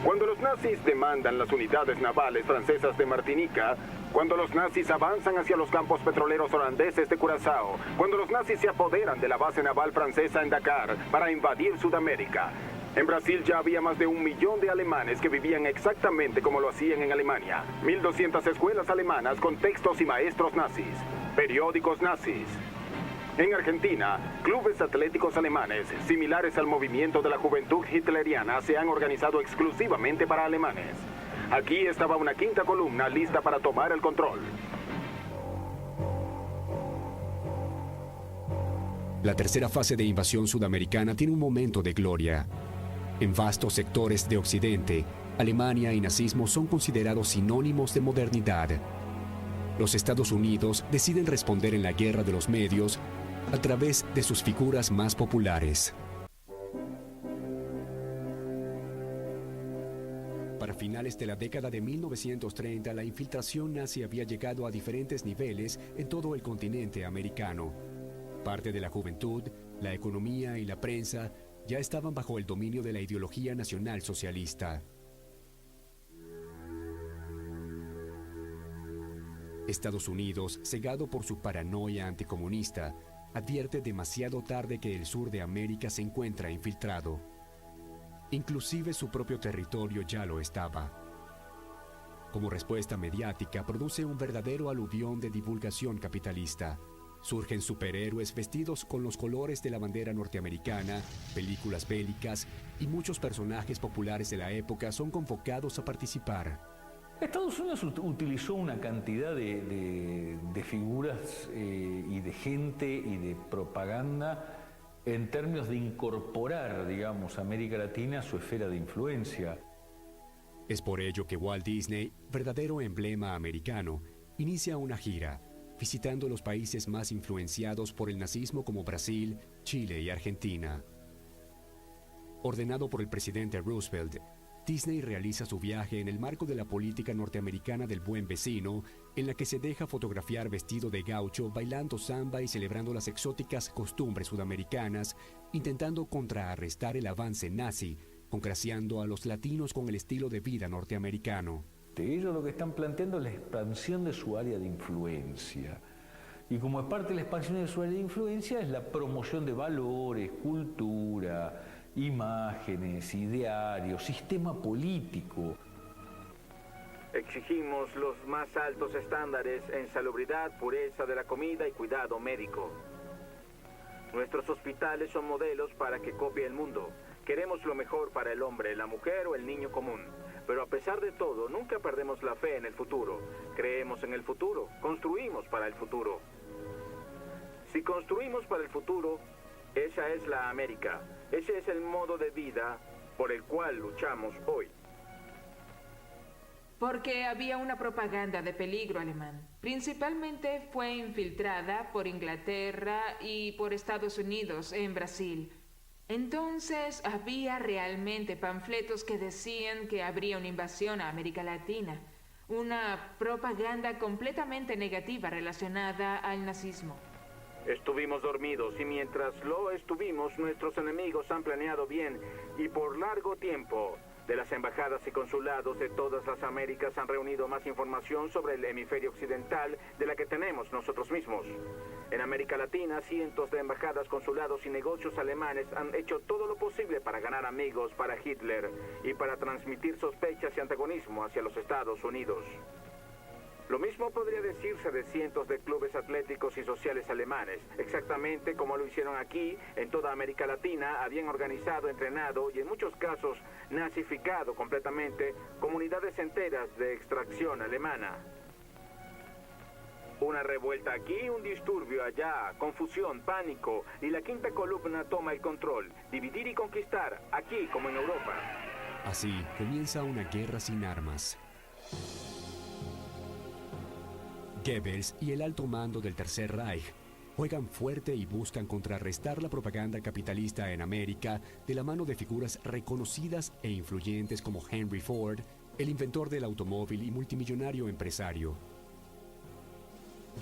Speaker 7: Cuando los nazis demandan las unidades navales francesas de Martinica, cuando los nazis avanzan hacia los campos petroleros holandeses de Curazao, cuando los nazis se apoderan de la base naval francesa en Dakar para invadir Sudamérica, en Brasil ya había más de 1 millón de alemanes que vivían exactamente como lo hacían en Alemania. 1.200 escuelas alemanas con textos y maestros nazis, periódicos nazis. En Argentina, clubes atléticos alemanes, similares al movimiento de la juventud hitleriana, se han organizado exclusivamente para alemanes. Aquí estaba una quinta columna lista para tomar el control.
Speaker 1: La tercera fase de invasión sudamericana tiene un momento de gloria. En vastos sectores de Occidente, Alemania y nazismo son considerados sinónimos de modernidad. Los Estados Unidos deciden responder en la guerra de los medios a través de sus figuras más populares. Para finales de la década de 1930, la infiltración nazi había llegado a diferentes niveles en todo el continente americano. Parte de la juventud, la economía y la prensa ya estaban bajo el dominio de la ideología nacional socialista. Estados Unidos, cegado por su paranoia anticomunista, advierte demasiado tarde que el sur de América se encuentra infiltrado. Inclusive su propio territorio ya lo estaba. Como respuesta mediática, produce un verdadero aluvión de divulgación capitalista. Surgen superhéroes vestidos con los colores de la bandera norteamericana, películas bélicas y muchos personajes populares de la época son convocados a participar.
Speaker 4: Estados Unidos utilizó una cantidad de figuras y de gente y de propaganda en términos de incorporar, digamos, a América Latina a su esfera de influencia.
Speaker 1: Es por ello que Walt Disney, verdadero emblema americano, inicia una gira, visitando los países más influenciados por el nazismo como Brasil, Chile y Argentina. Ordenado por el presidente Roosevelt, Disney realiza su viaje en el marco de la política norteamericana del buen vecino, en la que se deja fotografiar vestido de gaucho, bailando samba y celebrando las exóticas costumbres sudamericanas, intentando contrarrestar el avance nazi, congraciando a los latinos con el estilo de vida norteamericano.
Speaker 12: Ellos lo que están planteando es la expansión de su área de influencia. Y como es parte de la expansión de su área de influencia, es la promoción de valores, cultura, imágenes, idearios, sistema político.
Speaker 7: Exigimos los más altos estándares en salubridad, pureza de la comida y cuidado médico. Nuestros hospitales son modelos para que copie el mundo. Queremos lo mejor para el hombre, la mujer o el niño común. Pero a pesar de todo, nunca perdemos la fe en el futuro. Creemos en el futuro, construimos para el futuro. Si construimos para el futuro, esa es la América. Ese es el modo de vida por el cual luchamos hoy.
Speaker 3: Porque había una propaganda de peligro alemán. Principalmente fue infiltrada por Inglaterra y por Estados Unidos en Brasil. Entonces había realmente panfletos que decían que habría una invasión a América Latina. Una propaganda completamente negativa relacionada al nazismo.
Speaker 7: Estuvimos dormidos y mientras lo estuvimos, nuestros enemigos han planeado bien y por largo tiempo. De las embajadas y consulados de todas las Américas han reunido más información sobre el hemisferio occidental de la que tenemos nosotros mismos. En América Latina, cientos de embajadas, consulados y negocios alemanes han hecho todo lo posible para ganar amigos para Hitler y para transmitir sospechas y antagonismo hacia los Estados Unidos. Lo mismo podría decirse de cientos de clubes atléticos y sociales alemanes, exactamente como lo hicieron aquí, en toda América Latina, habían organizado, entrenado y en muchos casos nazificado completamente comunidades enteras de extracción alemana. Una revuelta aquí, un disturbio allá, confusión, pánico, y la quinta columna toma el control, dividir y conquistar, aquí como en Europa.
Speaker 1: Así comienza una guerra sin armas. Goebbels y el alto mando del Tercer Reich juegan fuerte y buscan contrarrestar la propaganda capitalista en América de la mano de figuras reconocidas e influyentes como Henry Ford, el inventor del automóvil y multimillonario empresario.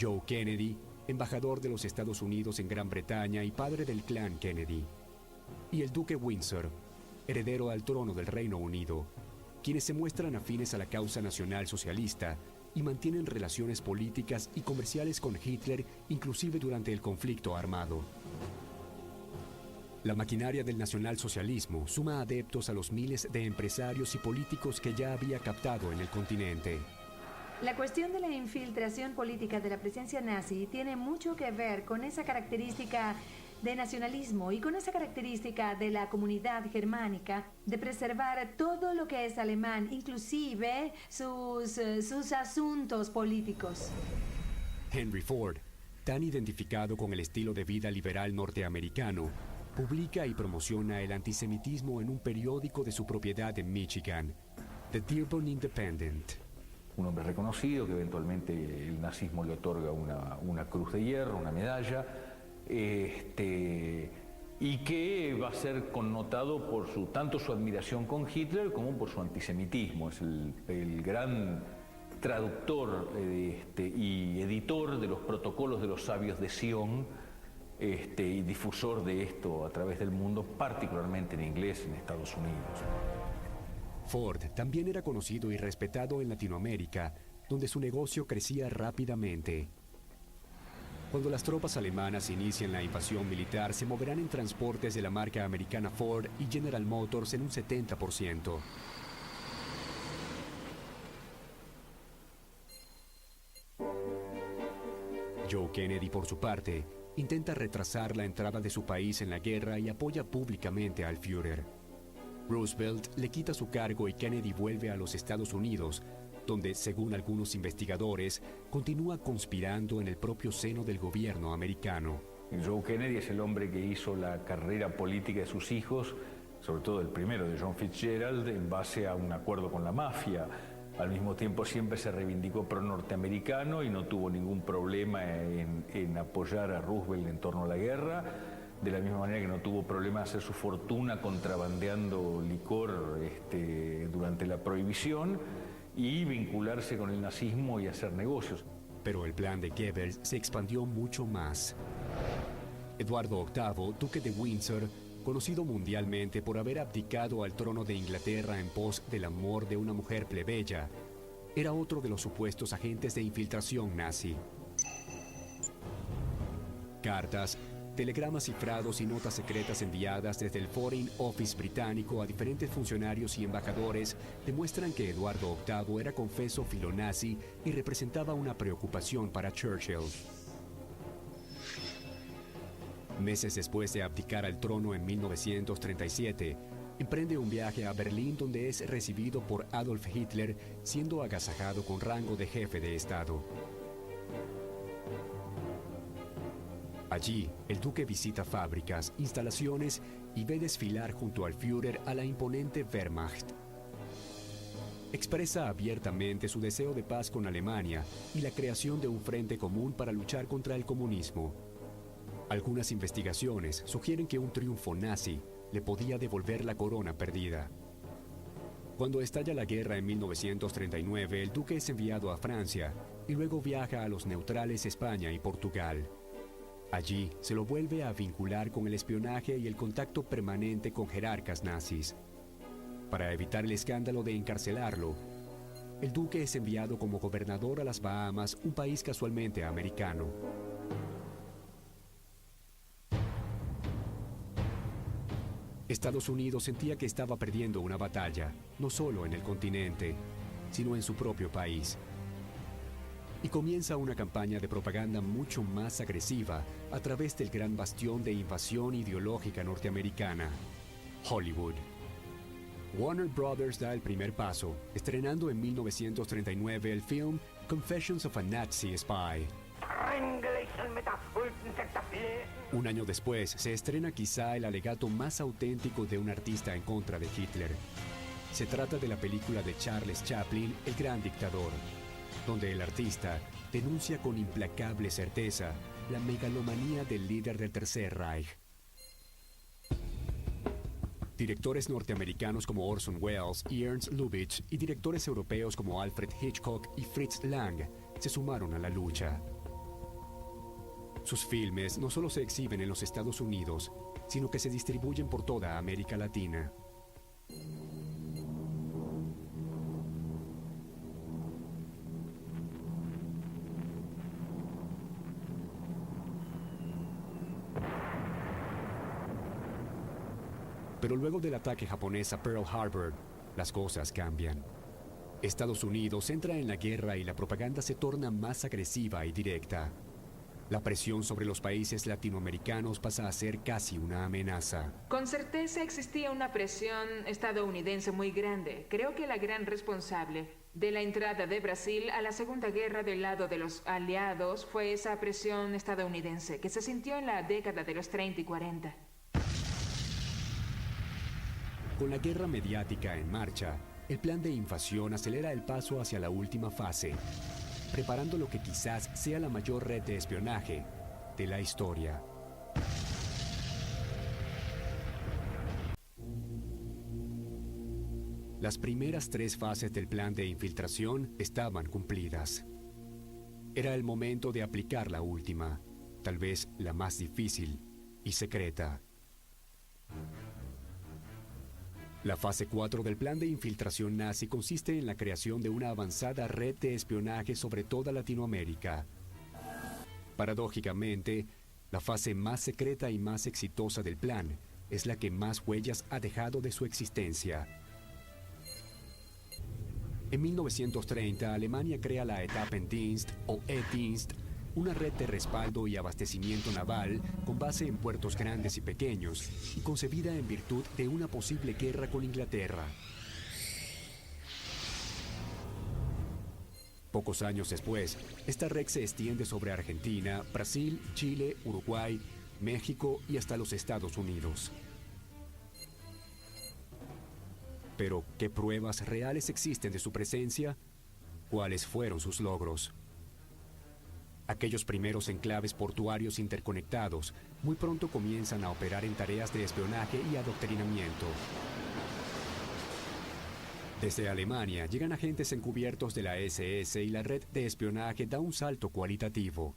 Speaker 1: Joe Kennedy, embajador de los Estados Unidos en Gran Bretaña y padre del clan Kennedy. Y el duque Windsor, heredero al trono del Reino Unido, quienes se muestran afines a la causa nacional socialista y mantienen relaciones políticas y comerciales con Hitler, inclusive durante el conflicto armado. La maquinaria del nacionalsocialismo suma adeptos a los miles de empresarios y políticos que ya había captado en el continente.
Speaker 2: La cuestión de la infiltración política de la presencia nazi tiene mucho que ver con esa característica de nacionalismo y con esa característica de la comunidad germánica de preservar todo lo que es alemán, inclusive sus asuntos políticos.
Speaker 1: Henry Ford, tan identificado con el estilo de vida liberal norteamericano, publica y promociona el antisemitismo en un periódico de su propiedad en Michigan, The Dearborn Independent.
Speaker 12: Un hombre reconocido que eventualmente el nazismo le otorga una cruz de hierro, una medalla, y que va a ser connotado por tanto su admiración con Hitler como por su antisemitismo. Es el gran traductor y editor de los protocolos de los sabios de Sion, y difusor de esto a través del mundo, particularmente en inglés en Estados Unidos.
Speaker 1: Ford también era conocido y respetado en Latinoamérica, donde su negocio crecía rápidamente. Cuando las tropas alemanas inician la invasión militar, se moverán en transportes de la marca americana Ford y General Motors en un 70%. Joe Kennedy, por su parte, intenta retrasar la entrada de su país en la guerra y apoya públicamente al Führer. Roosevelt le quita su cargo y Kennedy vuelve a los Estados Unidos, donde, según algunos investigadores, continúa conspirando en el propio seno del gobierno americano.
Speaker 12: Joe Kennedy es el hombre que hizo la carrera política de sus hijos sobre todo el primero de John Fitzgerald, en base a un acuerdo con la mafia. Al mismo tiempo siempre se reivindicó pro-norteamericano y no tuvo ningún problema en apoyar a Roosevelt en torno a la guerra, de la misma manera que no tuvo problema de hacer su fortuna contrabandeando licor durante la prohibición y vincularse con el nazismo y hacer negocios.
Speaker 1: Pero el plan de Goebbels se expandió mucho más. Eduardo VIII, duque de Windsor, conocido mundialmente por haber abdicado al trono de Inglaterra en pos del amor de una mujer plebeya, era otro de los supuestos agentes de infiltración nazi. Cartas, telegramas cifrados y notas secretas enviadas desde el Foreign Office británico a diferentes funcionarios y embajadores demuestran que Eduardo VIII era confeso filonazi y representaba una preocupación para Churchill. Meses después de abdicar al trono en 1937, emprende un viaje a Berlín donde es recibido por Adolf Hitler, siendo agasajado con rango de jefe de Estado. Allí, el duque visita fábricas, instalaciones y ve desfilar junto al Führer a la imponente Wehrmacht. Expresa abiertamente su deseo de paz con Alemania y la creación de un frente común para luchar contra el comunismo. Algunas investigaciones sugieren que un triunfo nazi le podía devolver la corona perdida. Cuando estalla la guerra en 1939, el duque es enviado a Francia y luego viaja a los neutrales España y Portugal. Allí se lo vuelve a vincular con el espionaje y el contacto permanente con jerarcas nazis. Para evitar el escándalo de encarcelarlo, el duque es enviado como gobernador a las Bahamas, un país casualmente americano. Estados Unidos sentía que estaba perdiendo una batalla, no solo en el continente, sino en su propio país. Y comienza una campaña de propaganda mucho más agresiva a través del gran bastión de invasión ideológica norteamericana, Hollywood. Warner Brothers da el primer paso, estrenando en 1939 el film Confessions of a Nazi Spy. Un año después se estrena quizá el alegato más auténtico de un artista en contra de Hitler. Se trata de la película de Charles Chaplin, El Gran Dictador, donde el artista denuncia con implacable certeza la megalomanía del líder del Tercer Reich. Directores norteamericanos como Orson Welles y Ernst Lubitsch y directores europeos como Alfred Hitchcock y Fritz Lang se sumaron a la lucha. Sus filmes no solo se exhiben en los Estados Unidos, sino que se distribuyen por toda América Latina. Pero luego del ataque japonés a Pearl Harbor, las cosas cambian. Estados Unidos entra en la guerra y la propaganda se torna más agresiva y directa. La presión sobre los países latinoamericanos pasa a ser casi una amenaza.
Speaker 3: Con certeza existía una presión estadounidense muy grande. Creo que la gran responsable de la entrada de Brasil a la Segunda Guerra del lado de los aliados fue esa presión estadounidense que se sintió en la década de los 30 y 40.
Speaker 1: Con la guerra mediática en marcha, el plan de invasión acelera el paso hacia la última fase, preparando lo que quizás sea la mayor red de espionaje de la historia. Las primeras 3 fases del plan de infiltración estaban cumplidas. Era el momento de aplicar la última, tal vez la más difícil y secreta. La fase 4 del plan de infiltración nazi consiste en la creación de una avanzada red de espionaje sobre toda Latinoamérica. Paradójicamente, la fase más secreta y más exitosa del plan es la que más huellas ha dejado de su existencia. En 1930, Alemania crea la Etappendienst o E-Dienst, una red de respaldo y abastecimiento naval con base en puertos grandes y pequeños y concebida en virtud de una posible guerra con Inglaterra. Pocos años después, esta red se extiende sobre Argentina, Brasil, Chile, Uruguay, México y hasta los Estados Unidos. Pero, ¿qué pruebas reales existen de su presencia? ¿Cuáles fueron sus logros? Aquellos primeros enclaves portuarios interconectados muy pronto comienzan a operar en tareas de espionaje y adoctrinamiento. Desde Alemania llegan agentes encubiertos de la SS y la red de espionaje da un salto cualitativo.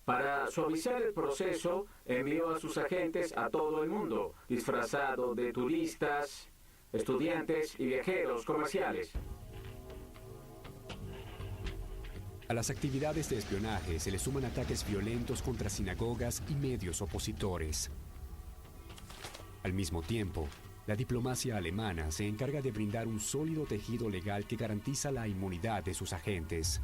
Speaker 7: Para suavizar el proceso, envió a sus agentes a todo el mundo, disfrazado de turistas, estudiantes y viajeros comerciales.
Speaker 1: A las actividades de espionaje se le suman ataques violentos contra sinagogas y medios opositores. Al mismo tiempo, la diplomacia alemana se encarga de brindar un sólido tejido legal que garantiza la inmunidad de sus agentes.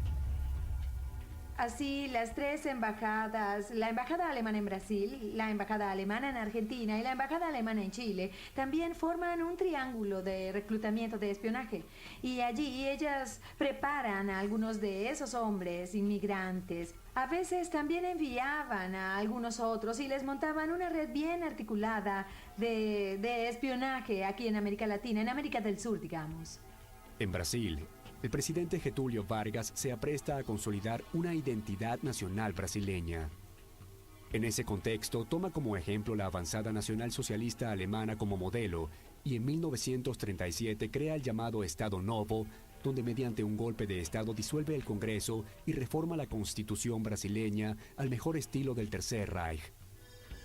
Speaker 2: Así, las tres embajadas, la embajada alemana en Brasil, la embajada alemana en Argentina y la embajada alemana en Chile, también forman un triángulo de reclutamiento de espionaje. Y allí ellas preparan a algunos de esos hombres inmigrantes. A veces también enviaban a algunos otros y les montaban una red bien articulada de espionaje aquí en América Latina, en América del Sur, digamos.
Speaker 1: En Brasil, el presidente Getúlio Vargas se apresta a consolidar una identidad nacional brasileña. En ese contexto, toma como ejemplo la avanzada nacionalsocialista alemana como modelo y en 1937 crea el llamado Estado Novo, donde mediante un golpe de Estado disuelve el Congreso y reforma la Constitución brasileña al mejor estilo del Tercer Reich.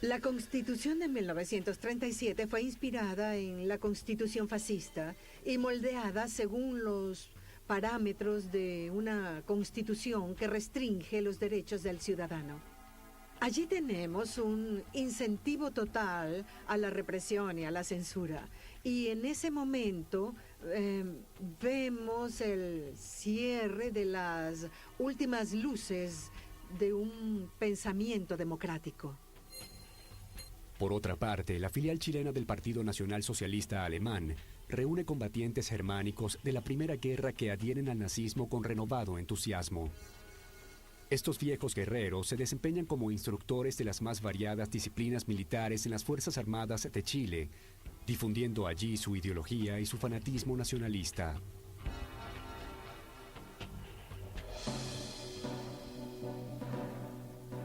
Speaker 6: La Constitución de 1937 fue inspirada en la Constitución fascista y moldeada según los parámetros de una constitución que restringe los derechos del ciudadano. Allí tenemos un incentivo total a la represión y a la censura. Y en ese momento vemos el cierre de las últimas luces de un pensamiento democrático.
Speaker 1: Por otra parte, la filial chilena del Partido Nacional Socialista Alemán reúne combatientes germánicos de la Primera Guerra que adhieren al nazismo con renovado entusiasmo. Estos viejos guerreros se desempeñan como instructores de las más variadas disciplinas militares en las Fuerzas Armadas de Chile, difundiendo allí su ideología y su fanatismo nacionalista.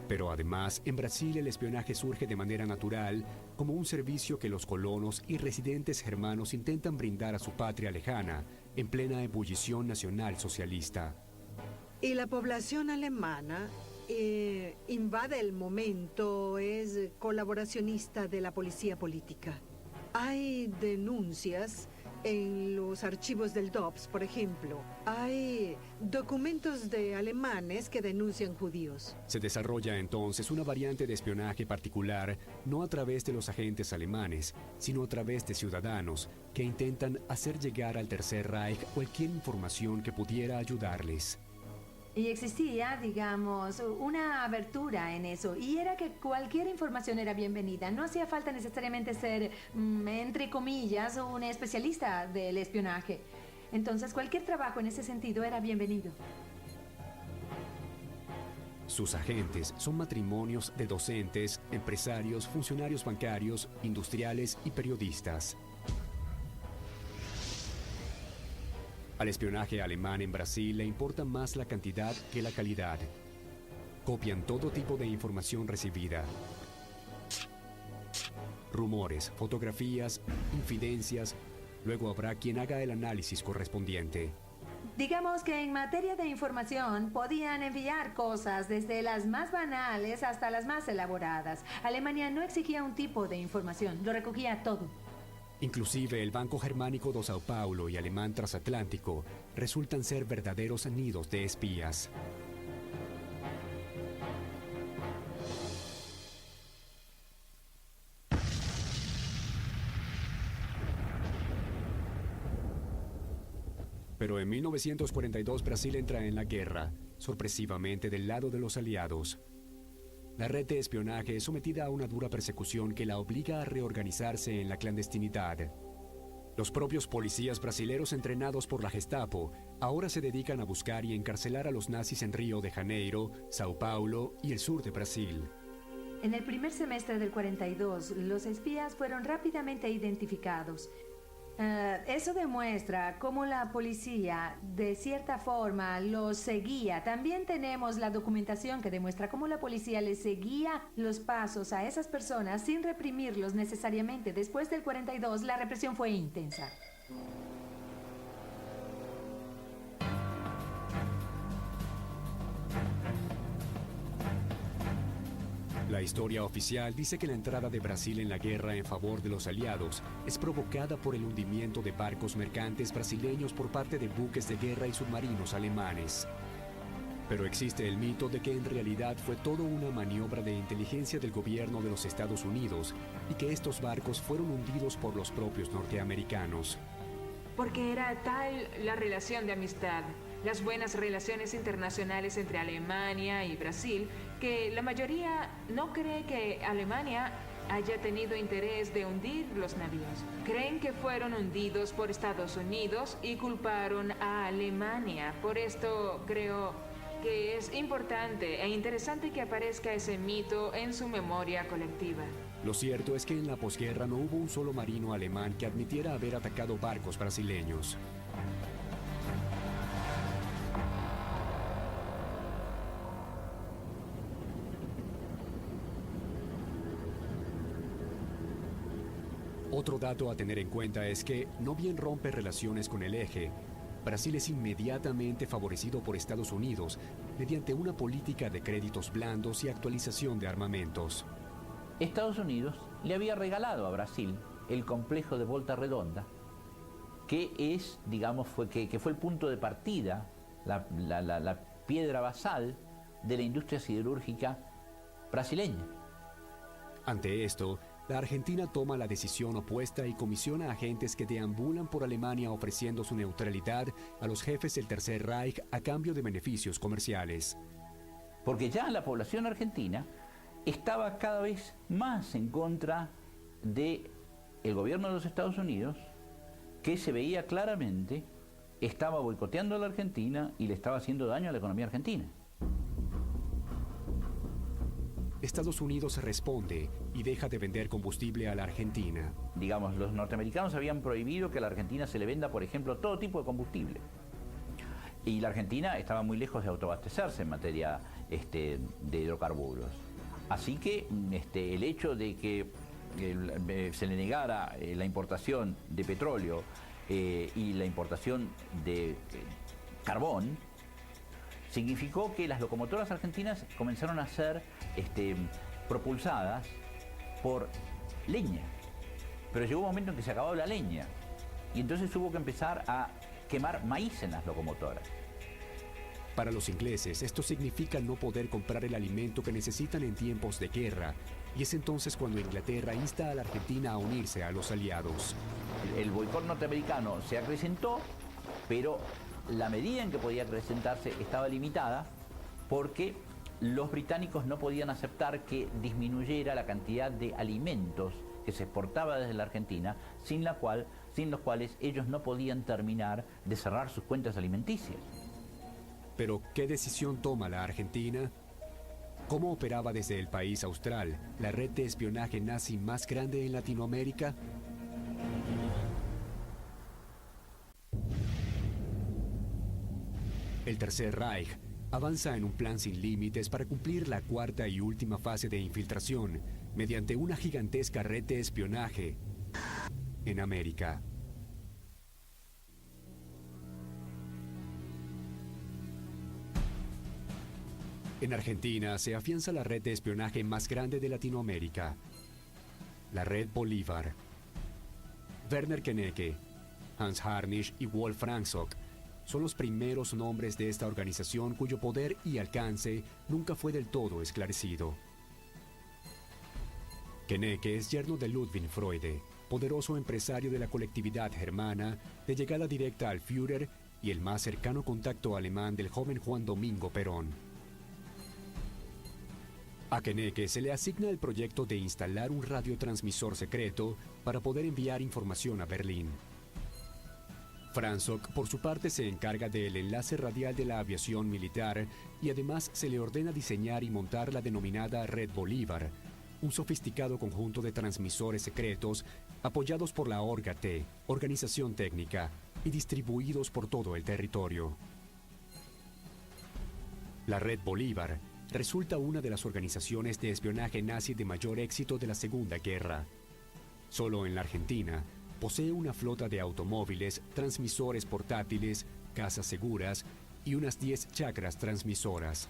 Speaker 1: Pero además, en Brasil el espionaje surge de manera natural como un servicio que los colonos y residentes germanos intentan brindar a su patria lejana en plena ebullición nacional socialista.
Speaker 6: Y la población alemana invade el momento, es colaboracionista de la policía política. Hay denuncias en los archivos del DOPS, por ejemplo. Hay documentos de alemanes que denuncian judíos.
Speaker 1: Se desarrolla entonces una variante de espionaje particular, no a través de los agentes alemanes, sino a través de ciudadanos que intentan hacer llegar al Tercer Reich cualquier información que pudiera ayudarles.
Speaker 2: Y existía, digamos, una abertura en eso, y era que cualquier información era bienvenida. No hacía falta necesariamente ser, entre comillas, un especialista del espionaje. Entonces, cualquier trabajo en ese sentido era bienvenido.
Speaker 1: Sus agentes son matrimonios de docentes, empresarios, funcionarios bancarios, industriales y periodistas. Al espionaje alemán en Brasil le importa más la cantidad que la calidad. Copian todo tipo de información recibida. Rumores, fotografías, infidencias. Luego habrá quien haga el análisis correspondiente.
Speaker 2: Digamos que en materia de información podían enviar cosas desde las más banales hasta las más elaboradas. Alemania no exigía un tipo de información, lo recogía todo.
Speaker 1: Inclusive el Banco Germánico do São Paulo y Alemán Transatlántico resultan ser verdaderos nidos de espías. Pero en 1942 Brasil entra en la guerra, sorpresivamente del lado de los aliados. La red de espionaje es sometida a una dura persecución que la obliga a reorganizarse en la clandestinidad. Los propios policías brasileros entrenados por la Gestapo ahora se dedican a buscar y encarcelar a los nazis en Río de Janeiro, Sao Paulo y el sur de Brasil.
Speaker 2: En el primer semestre del 42, los espías fueron rápidamente identificados. Eso demuestra cómo la policía, de cierta forma, los seguía. También tenemos la documentación que demuestra cómo la policía les seguía los pasos a esas personas sin reprimirlos necesariamente. Después del 42, la represión fue intensa.
Speaker 1: La historia oficial dice que la entrada de Brasil en la guerra en favor de los aliados es provocada por el hundimiento de barcos mercantes brasileños por parte de buques de guerra y submarinos alemanes. Pero existe el mito de que en realidad fue todo una maniobra de inteligencia del gobierno de los Estados Unidos y que estos barcos fueron hundidos por los propios norteamericanos.
Speaker 3: Porque era tal la relación de amistad, las buenas relaciones internacionales entre Alemania y Brasil, que la mayoría no cree que Alemania haya tenido interés de hundir los navíos. Creen que fueron hundidos por Estados Unidos y culparon a Alemania. Por esto creo que es importante e interesante que aparezca ese mito en su memoria colectiva.
Speaker 1: Lo cierto es que en la posguerra no hubo un solo marino alemán que admitiera haber atacado barcos brasileños. Otro dato a tener en cuenta es que, no bien rompe relaciones con el eje, Brasil es inmediatamente favorecido por Estados Unidos mediante una política de créditos blandos y actualización de armamentos.
Speaker 4: Estados Unidos le había regalado a Brasil el complejo de Volta Redonda, que es, digamos, fue el punto de partida, la piedra basal de la industria siderúrgica brasileña.
Speaker 1: Ante esto, la Argentina toma la decisión opuesta y comisiona agentes que deambulan por Alemania ofreciendo su neutralidad a los jefes del Tercer Reich a cambio de beneficios comerciales.
Speaker 4: Porque ya la población argentina estaba cada vez más en contra del gobierno de los Estados Unidos, que se veía claramente estaba boicoteando a la Argentina y le estaba haciendo daño a la economía argentina.
Speaker 1: Estados Unidos responde y deja de vender combustible a la Argentina.
Speaker 4: Digamos, los norteamericanos habían prohibido que a la Argentina se le venda, por ejemplo, todo tipo de combustible. Y la Argentina estaba muy lejos de autoabastecerse en materia de hidrocarburos. Así que el hecho de que se le negara la importación de petróleo y la importación de carbón significó que las locomotoras argentinas comenzaron a ser propulsadas por leña. Pero llegó un momento en que se acabó la leña y entonces hubo que empezar a quemar maíz en las locomotoras.
Speaker 1: Para los ingleses, esto significa no poder comprar el alimento que necesitan en tiempos de guerra, y es entonces cuando Inglaterra insta a la Argentina a unirse a los aliados.
Speaker 4: El boicot norteamericano se acrecentó, pero la medida en que podía acrecentarse estaba limitada porque los británicos no podían aceptar que disminuyera la cantidad de alimentos que se exportaba desde la Argentina, sin los cuales ellos no podían terminar de cerrar sus cuentas alimenticias.
Speaker 1: Pero, ¿qué decisión toma la Argentina? ¿Cómo operaba desde el país austral la red de espionaje nazi más grande en Latinoamérica? El Tercer Reich avanza en un plan sin límites para cumplir la cuarta y última fase de infiltración mediante una gigantesca red de espionaje en América. En Argentina se afianza la red de espionaje más grande de Latinoamérica, la Red Bolívar. Werner Kennecke, Hans Harnisch y Wolf Franzock son los primeros nombres de esta organización cuyo poder y alcance nunca fue del todo esclarecido. Kennecke es yerno de Ludwig Freude, poderoso empresario de la colectividad germana, de llegada directa al Führer y el más cercano contacto alemán del joven Juan Domingo Perón. A Kennecke se le asigna el proyecto de instalar un radiotransmisor secreto para poder enviar información a Berlín. Franzock, por su parte, se encarga del enlace radial de la aviación militar y además se le ordena diseñar y montar la denominada Red Bolívar, un sofisticado conjunto de transmisores secretos apoyados por la ORGA-T, organización técnica, y distribuidos por todo el territorio. La Red Bolívar resulta una de las organizaciones de espionaje nazi de mayor éxito de la Segunda Guerra. Solo en la Argentina, posee una flota de automóviles, transmisores portátiles, casas seguras y unas 10 chacras transmisoras.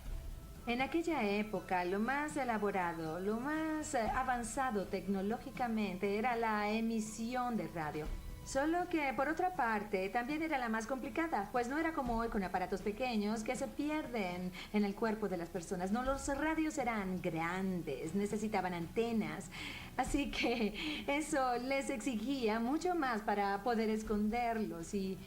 Speaker 2: En aquella época, lo más elaborado, lo más avanzado tecnológicamente era la emisión de radio. Solo que, por otra parte, también era la más complicada, pues no era como hoy con aparatos pequeños que se pierden en el cuerpo de las personas. No, los radios eran grandes, necesitaban antenas, así que eso les exigía mucho más para poder esconderlos y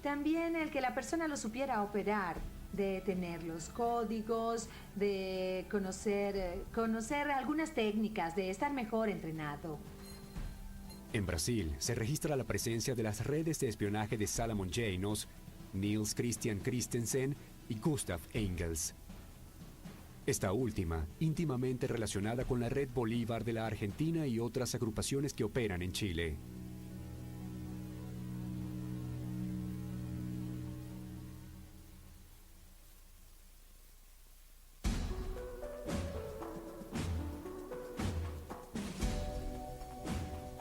Speaker 2: también el que la persona lo supiera operar, de tener los códigos, de conocer algunas técnicas, de estar mejor entrenado.
Speaker 1: En Brasil se registra la presencia de las redes de espionaje de Salomon Janos, Niels Christian Christensen y Gustav Engels. Esta última, íntimamente relacionada con la Red Bolívar de la Argentina y otras agrupaciones que operan en Chile.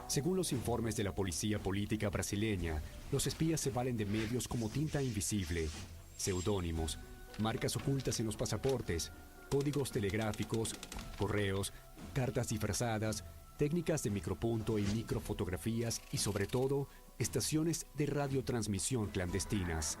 Speaker 1: Según los informes de la policía política brasileña, los espías se valen de medios como tinta invisible, seudónimos, marcas ocultas en los pasaportes, códigos telegráficos, correos, cartas disfrazadas, técnicas de micropunto y microfotografías y, sobre todo, estaciones de radiotransmisión clandestinas.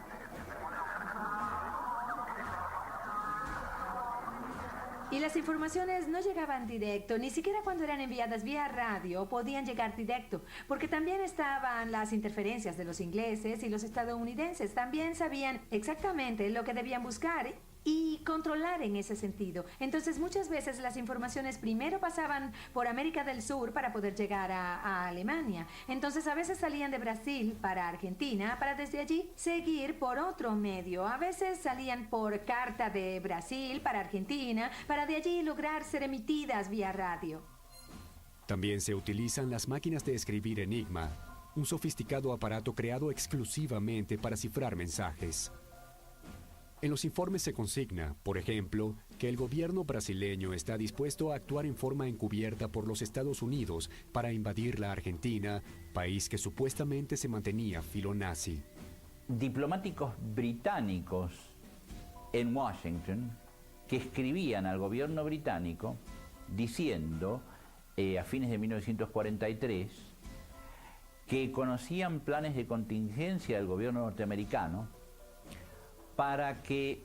Speaker 2: Y las informaciones no llegaban directo, ni siquiera cuando eran enviadas vía radio podían llegar directo, porque también estaban las interferencias de los ingleses y los estadounidenses. También sabían exactamente lo que debían buscar y controlar en ese sentido. Entonces muchas veces las informaciones primero pasaban por América del Sur para poder llegar a Alemania. Entonces a veces salían de Brasil para Argentina para desde allí seguir por otro medio. A veces salían por carta de Brasil para Argentina para de allí lograr ser emitidas vía radio.
Speaker 1: También se utilizan las máquinas de escribir Enigma, un sofisticado aparato creado exclusivamente para cifrar mensajes. En los informes se consigna, por ejemplo, que el gobierno brasileño está dispuesto a actuar en forma encubierta por los Estados Unidos para invadir la Argentina, país que supuestamente se mantenía filonazi.
Speaker 4: Diplomáticos británicos en Washington que escribían al gobierno británico diciendo, a fines de 1943, que conocían planes de contingencia del gobierno norteamericano para que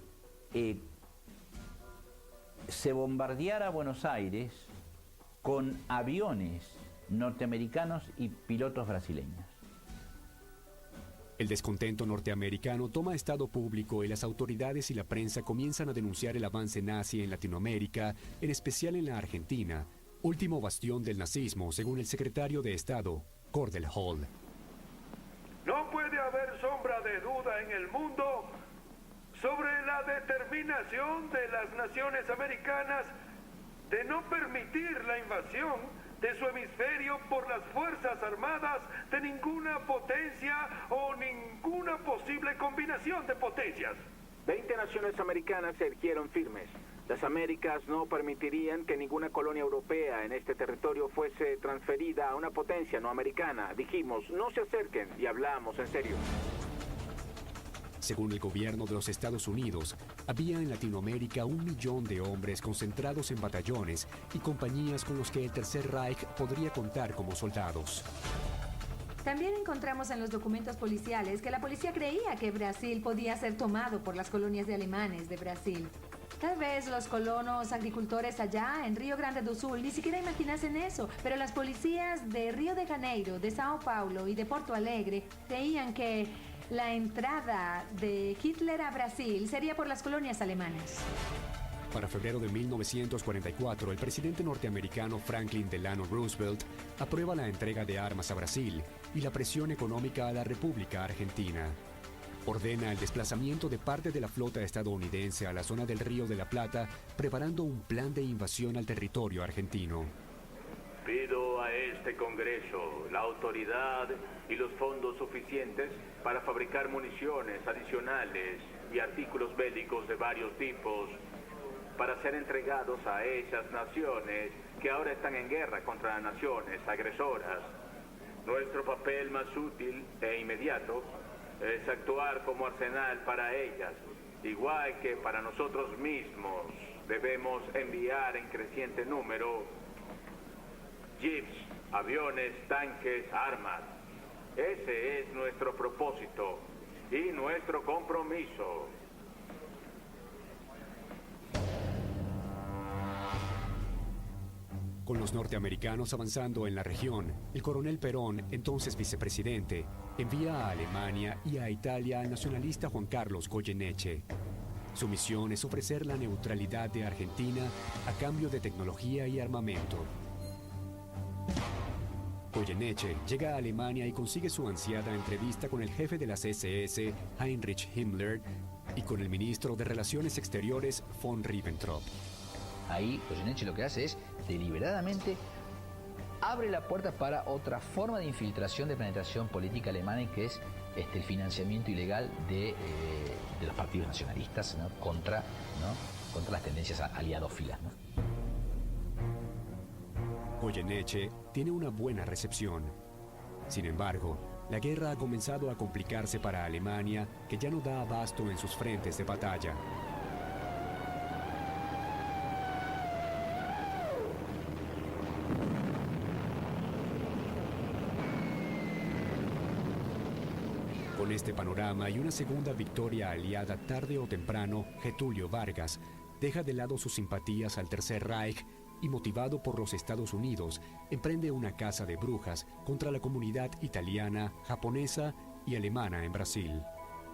Speaker 4: se bombardeara Buenos Aires con aviones norteamericanos y pilotos brasileños.
Speaker 1: El descontento norteamericano toma estado público y las autoridades y la prensa comienzan a denunciar el avance nazi en Latinoamérica, en especial en la Argentina, último bastión del nazismo, según el secretario de Estado, Cordell Hull.
Speaker 9: No puede haber sombra de duda en el mundo sobre la determinación de las naciones americanas de no permitir la invasión de su hemisferio por las Fuerzas Armadas de ninguna potencia o ninguna posible combinación de potencias.
Speaker 7: 20 naciones americanas se erigieron firmes. Las Américas no permitirían que ninguna colonia europea en este territorio fuese transferida a una potencia no americana. Dijimos, no se acerquen, y hablamos en serio.
Speaker 1: Según el gobierno de los Estados Unidos, había en Latinoamérica 1 millón de hombres concentrados en batallones y compañías con los que el Tercer Reich podría contar como soldados.
Speaker 2: También encontramos en los documentos policiales que la policía creía que Brasil podía ser tomado por las colonias de alemanes de Brasil. Tal vez los colonos agricultores allá en Río Grande do Sul ni siquiera imaginasen eso, pero las policías de Río de Janeiro, de Sao Paulo y de Porto Alegre creían que la entrada de Hitler a Brasil sería por las colonias alemanas.
Speaker 1: Para febrero de 1944, el presidente norteamericano Franklin Delano Roosevelt aprueba la entrega de armas a Brasil y la presión económica a la República Argentina. Ordena el desplazamiento de parte de la flota estadounidense a la zona del Río de la Plata, preparando un plan de invasión al territorio argentino.
Speaker 7: Pido a este Congreso la autoridad y los fondos suficientes para fabricar municiones adicionales y artículos bélicos de varios tipos para ser entregados a esas naciones que ahora están en guerra contra las naciones agresoras. Nuestro papel más útil e inmediato es actuar como arsenal para ellas, igual que para nosotros mismos. Debemos enviar en creciente número jeeps, aviones, tanques, armas. Ese es nuestro propósito y nuestro compromiso.
Speaker 1: Con los norteamericanos avanzando en la región, el coronel Perón, entonces vicepresidente, envía a Alemania y a Italia al nacionalista Juan Carlos Goyeneche. Su misión es ofrecer la neutralidad de Argentina a cambio de tecnología y armamento. Goyeneche llega a Alemania y consigue su ansiada entrevista con el jefe de las SS, Heinrich Himmler, y con el ministro de Relaciones Exteriores, von Ribbentrop.
Speaker 8: Ahí Goyeneche lo que hace es, deliberadamente, abre la puerta para otra forma de infiltración, de penetración política alemana, que es el financiamiento ilegal de los partidos nacionalistas, ¿no? contra las tendencias aliadófilas, ¿no?
Speaker 1: Goyeneche tiene una buena recepción. Sin embargo, la guerra ha comenzado a complicarse para Alemania, que ya no da abasto en sus frentes de batalla. Con este panorama y una segunda victoria aliada tarde o temprano, Getúlio Vargas deja de lado sus simpatías al Tercer Reich y, motivado por los Estados Unidos, emprende una caza de brujas contra la comunidad italiana, japonesa y alemana en Brasil.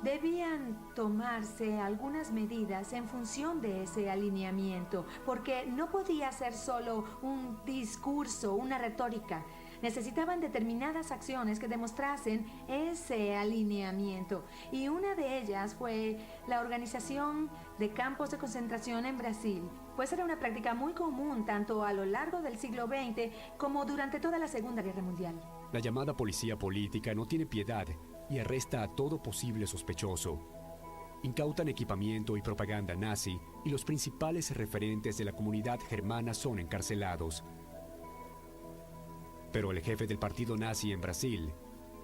Speaker 2: Debían tomarse algunas medidas en función de ese alineamiento, porque no podía ser solo un discurso, una retórica. Necesitaban determinadas acciones que demostrasen ese alineamiento, y una de ellas fue la organización de campos de concentración en Brasil, pues era una práctica muy común tanto a lo largo del siglo XX como durante toda la Segunda Guerra Mundial.
Speaker 1: La llamada policía política no tiene piedad y arresta a todo posible sospechoso. Incautan equipamiento y propaganda nazi, y los principales referentes de la comunidad germana son encarcelados. Pero el jefe del partido nazi en Brasil,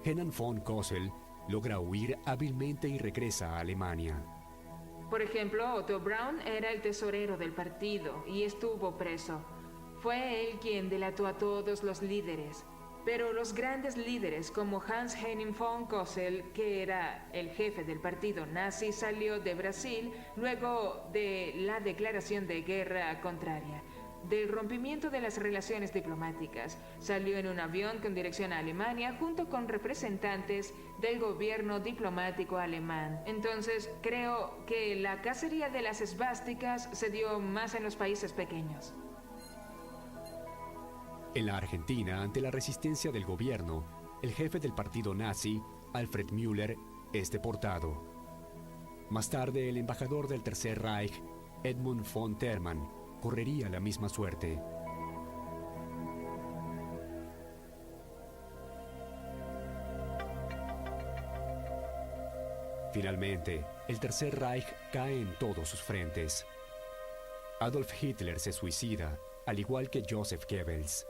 Speaker 1: Hermann von Kossel, logra huir hábilmente y regresa a Alemania.
Speaker 3: Por ejemplo, Otto Braun era el tesorero del partido y estuvo preso. Fue él quien delató a todos los líderes. Pero los grandes líderes como Hans-Henning von Kossel, que era el jefe del partido nazi, salió de Brasil luego de la declaración de guerra contraria. Del rompimiento de las relaciones diplomáticas, salió en un avión con dirección a Alemania junto con representantes del gobierno diplomático alemán. Entonces, creo que la cacería de las esvásticas se dio más en los países pequeños.
Speaker 1: En la Argentina, ante la resistencia del gobierno, el jefe del partido nazi, Alfred Müller, es deportado. Más tarde, el embajador del Tercer Reich, Edmund von Termann, correría la misma suerte. Finalmente, el Tercer Reich cae en todos sus frentes. Adolf Hitler se suicida, al igual que Joseph Goebbels.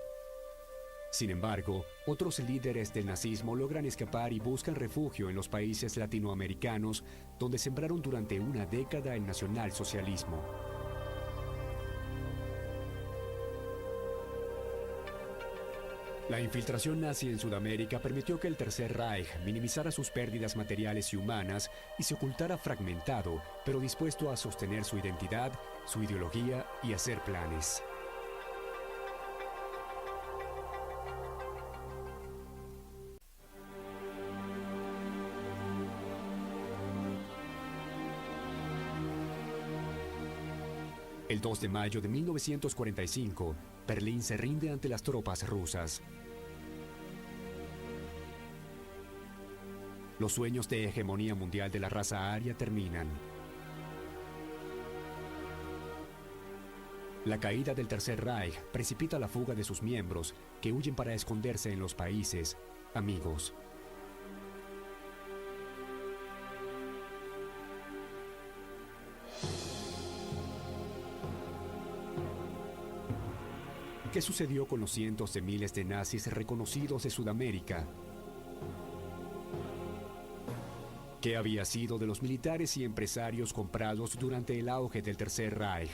Speaker 1: Sin embargo, otros líderes del nazismo logran escapar y buscan refugio en los países latinoamericanos, donde sembraron durante una década el nacionalsocialismo. La infiltración nazi en Sudamérica permitió que el Tercer Reich minimizara sus pérdidas materiales y humanas y se ocultara fragmentado, pero dispuesto a sostener su identidad, su ideología y hacer planes. El 2 de mayo de 1945, Berlín se rinde ante las tropas rusas. Los sueños de hegemonía mundial de la raza aria terminan. La caída del Tercer Reich precipita la fuga de sus miembros, que huyen para esconderse en los países amigos. ¿Qué sucedió con los cientos de miles de nazis reconocidos de Sudamérica? ¿Qué había sido de los militares y empresarios comprados durante el auge del Tercer Reich?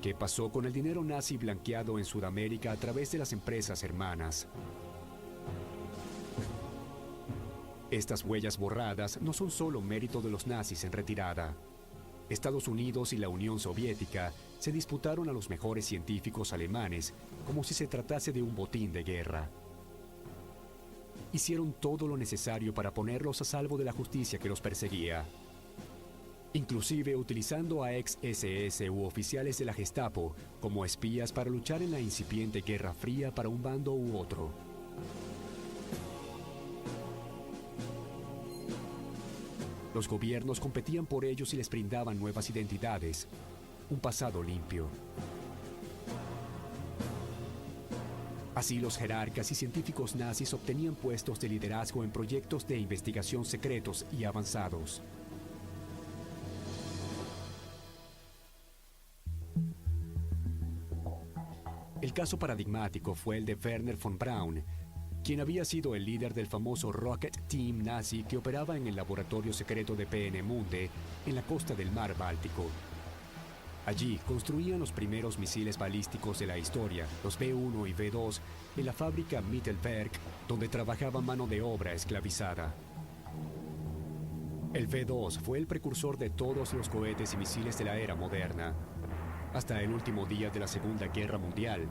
Speaker 1: ¿Qué pasó con el dinero nazi blanqueado en Sudamérica a través de las empresas hermanas? Estas huellas borradas no son solo mérito de los nazis en retirada. Estados Unidos y la Unión Soviética se disputaron a los mejores científicos alemanes como si se tratase de un botín de guerra. Hicieron todo lo necesario para ponerlos a salvo de la justicia que los perseguía. Inclusive utilizando a ex-SS u oficiales de la Gestapo como espías para luchar en la incipiente Guerra Fría para un bando u otro. Los gobiernos competían por ellos y les brindaban nuevas identidades, un pasado limpio. Así los jerarcas y científicos nazis obtenían puestos de liderazgo en proyectos de investigación secretos y avanzados. El caso paradigmático fue el de Werner von Braun, quien había sido el líder del famoso Rocket Team nazi que operaba en el laboratorio secreto de Peenemünde en la costa del mar Báltico. Allí construían los primeros misiles balísticos de la historia, los B-1 y B-2, en la fábrica Mittelwerk, donde trabajaba mano de obra esclavizada. El V-2 fue el precursor de todos los cohetes y misiles de la era moderna. Hasta el último día de la Segunda Guerra Mundial,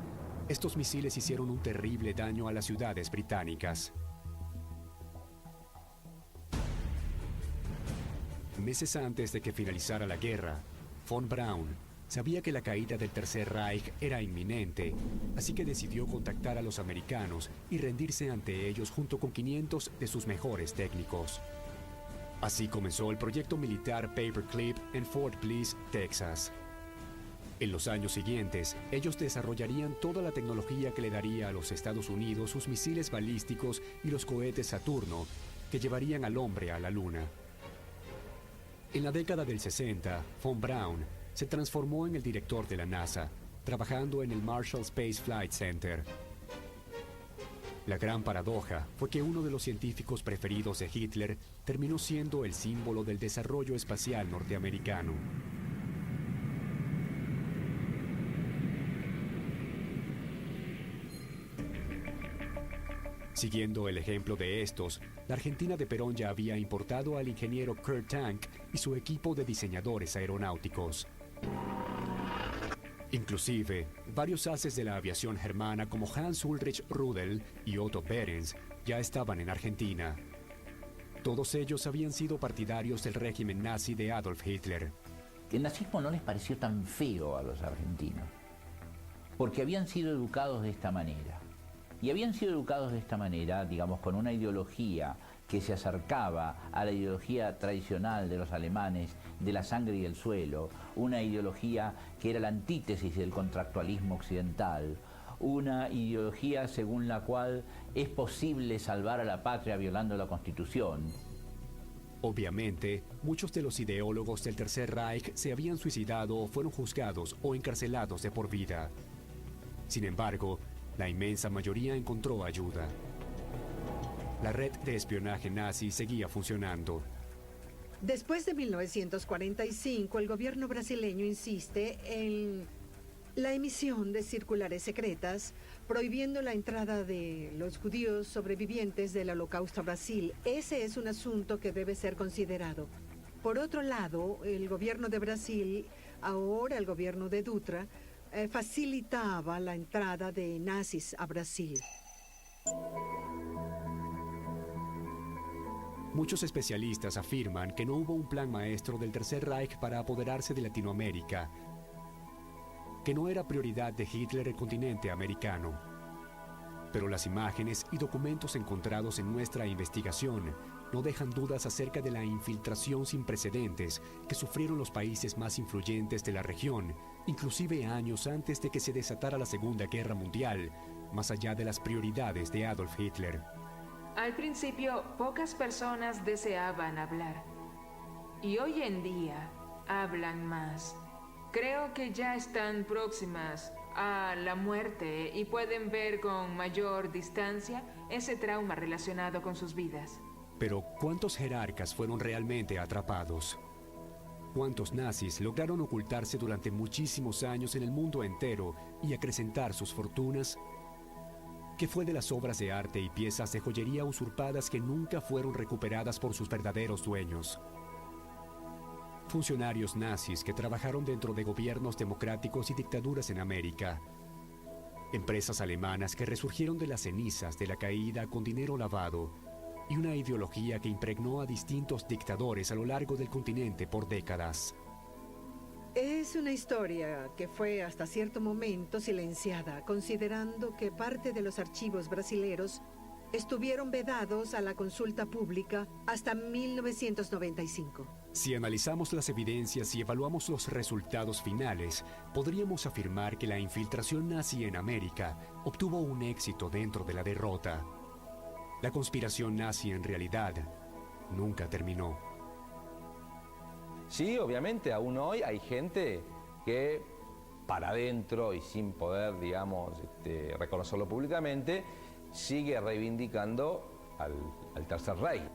Speaker 1: estos misiles hicieron un terrible daño a las ciudades británicas. Meses antes de que finalizara la guerra, von Braun sabía que la caída del Tercer Reich era inminente, así que decidió contactar a los americanos y rendirse ante ellos junto con 500 de sus mejores técnicos. Así comenzó el proyecto militar Paperclip en Fort Bliss, Texas. En los años siguientes, ellos desarrollarían toda la tecnología que le daría a los Estados Unidos sus misiles balísticos y los cohetes Saturno, que llevarían al hombre a la Luna. En la década del 60, von Braun se transformó en el director de la NASA, trabajando en el Marshall Space Flight Center. La gran paradoja fue que uno de los científicos preferidos de Hitler terminó siendo el símbolo del desarrollo espacial norteamericano. Siguiendo el ejemplo de estos, la Argentina de Perón ya había importado al ingeniero Kurt Tank y su equipo de diseñadores aeronáuticos. Inclusive, varios ases de la aviación germana como Hans Ulrich Rudel y Otto Behrens ya estaban en Argentina. Todos ellos habían sido partidarios del régimen nazi de Adolf Hitler.
Speaker 4: El nazismo no les pareció tan feo a los argentinos, porque habían sido educados de esta manera. Y habían sido educados de esta manera, digamos, con una ideología que se acercaba a la ideología tradicional de los alemanes, de la sangre y el suelo, una ideología que era la antítesis del contractualismo occidental, una ideología según la cual es posible salvar a la patria violando la Constitución.
Speaker 1: Obviamente, muchos de los ideólogos del Tercer Reich se habían suicidado o fueron juzgados o encarcelados de por vida. Sin embargo, la inmensa mayoría encontró ayuda. La red de espionaje nazi seguía funcionando.
Speaker 6: Después de 1945, el gobierno brasileño insiste en la emisión de circulares secretas prohibiendo la entrada de los judíos sobrevivientes del Holocausto a Brasil. Ese es un asunto que debe ser considerado. Por otro lado, el gobierno de Brasil, ahora el gobierno de Dutra, facilitaba la entrada de nazis a Brasil.
Speaker 1: Muchos especialistas afirman que no hubo un plan maestro del Tercer Reich para apoderarse de Latinoamérica, que no era prioridad de Hitler el continente americano. Pero las imágenes y documentos encontrados en nuestra investigación no dejan dudas acerca de la infiltración sin precedentes que sufrieron los países más influyentes de la región, inclusive años antes de que se desatara la Segunda Guerra Mundial, más allá de las prioridades de Adolf Hitler.
Speaker 3: Al principio, pocas personas deseaban hablar. Y hoy en día, hablan más. Creo que ya están próximas a la muerte y pueden ver con mayor distancia ese trauma relacionado con sus vidas.
Speaker 1: Pero, ¿cuántos jerarcas fueron realmente atrapados? ¿Cuántos nazis lograron ocultarse durante muchísimos años en el mundo entero y acrecentar sus fortunas? ¿Qué fue de las obras de arte y piezas de joyería usurpadas que nunca fueron recuperadas por sus verdaderos dueños? Funcionarios nazis que trabajaron dentro de gobiernos democráticos y dictaduras en América. Empresas alemanas que resurgieron de las cenizas de la caída con dinero lavado y una ideología que impregnó a distintos dictadores a lo largo del continente por décadas.
Speaker 6: Es una historia que fue hasta cierto momento silenciada, considerando que parte de los archivos brasileros estuvieron vedados a la consulta pública hasta 1995.
Speaker 1: Si analizamos las evidencias y evaluamos los resultados finales, podríamos afirmar que la infiltración nazi en América obtuvo un éxito dentro de la derrota. La conspiración nazi en realidad nunca terminó.
Speaker 5: Sí, obviamente, aún hoy hay gente que para adentro y sin poder, digamos, reconocerlo públicamente, sigue reivindicando al Tercer Reich.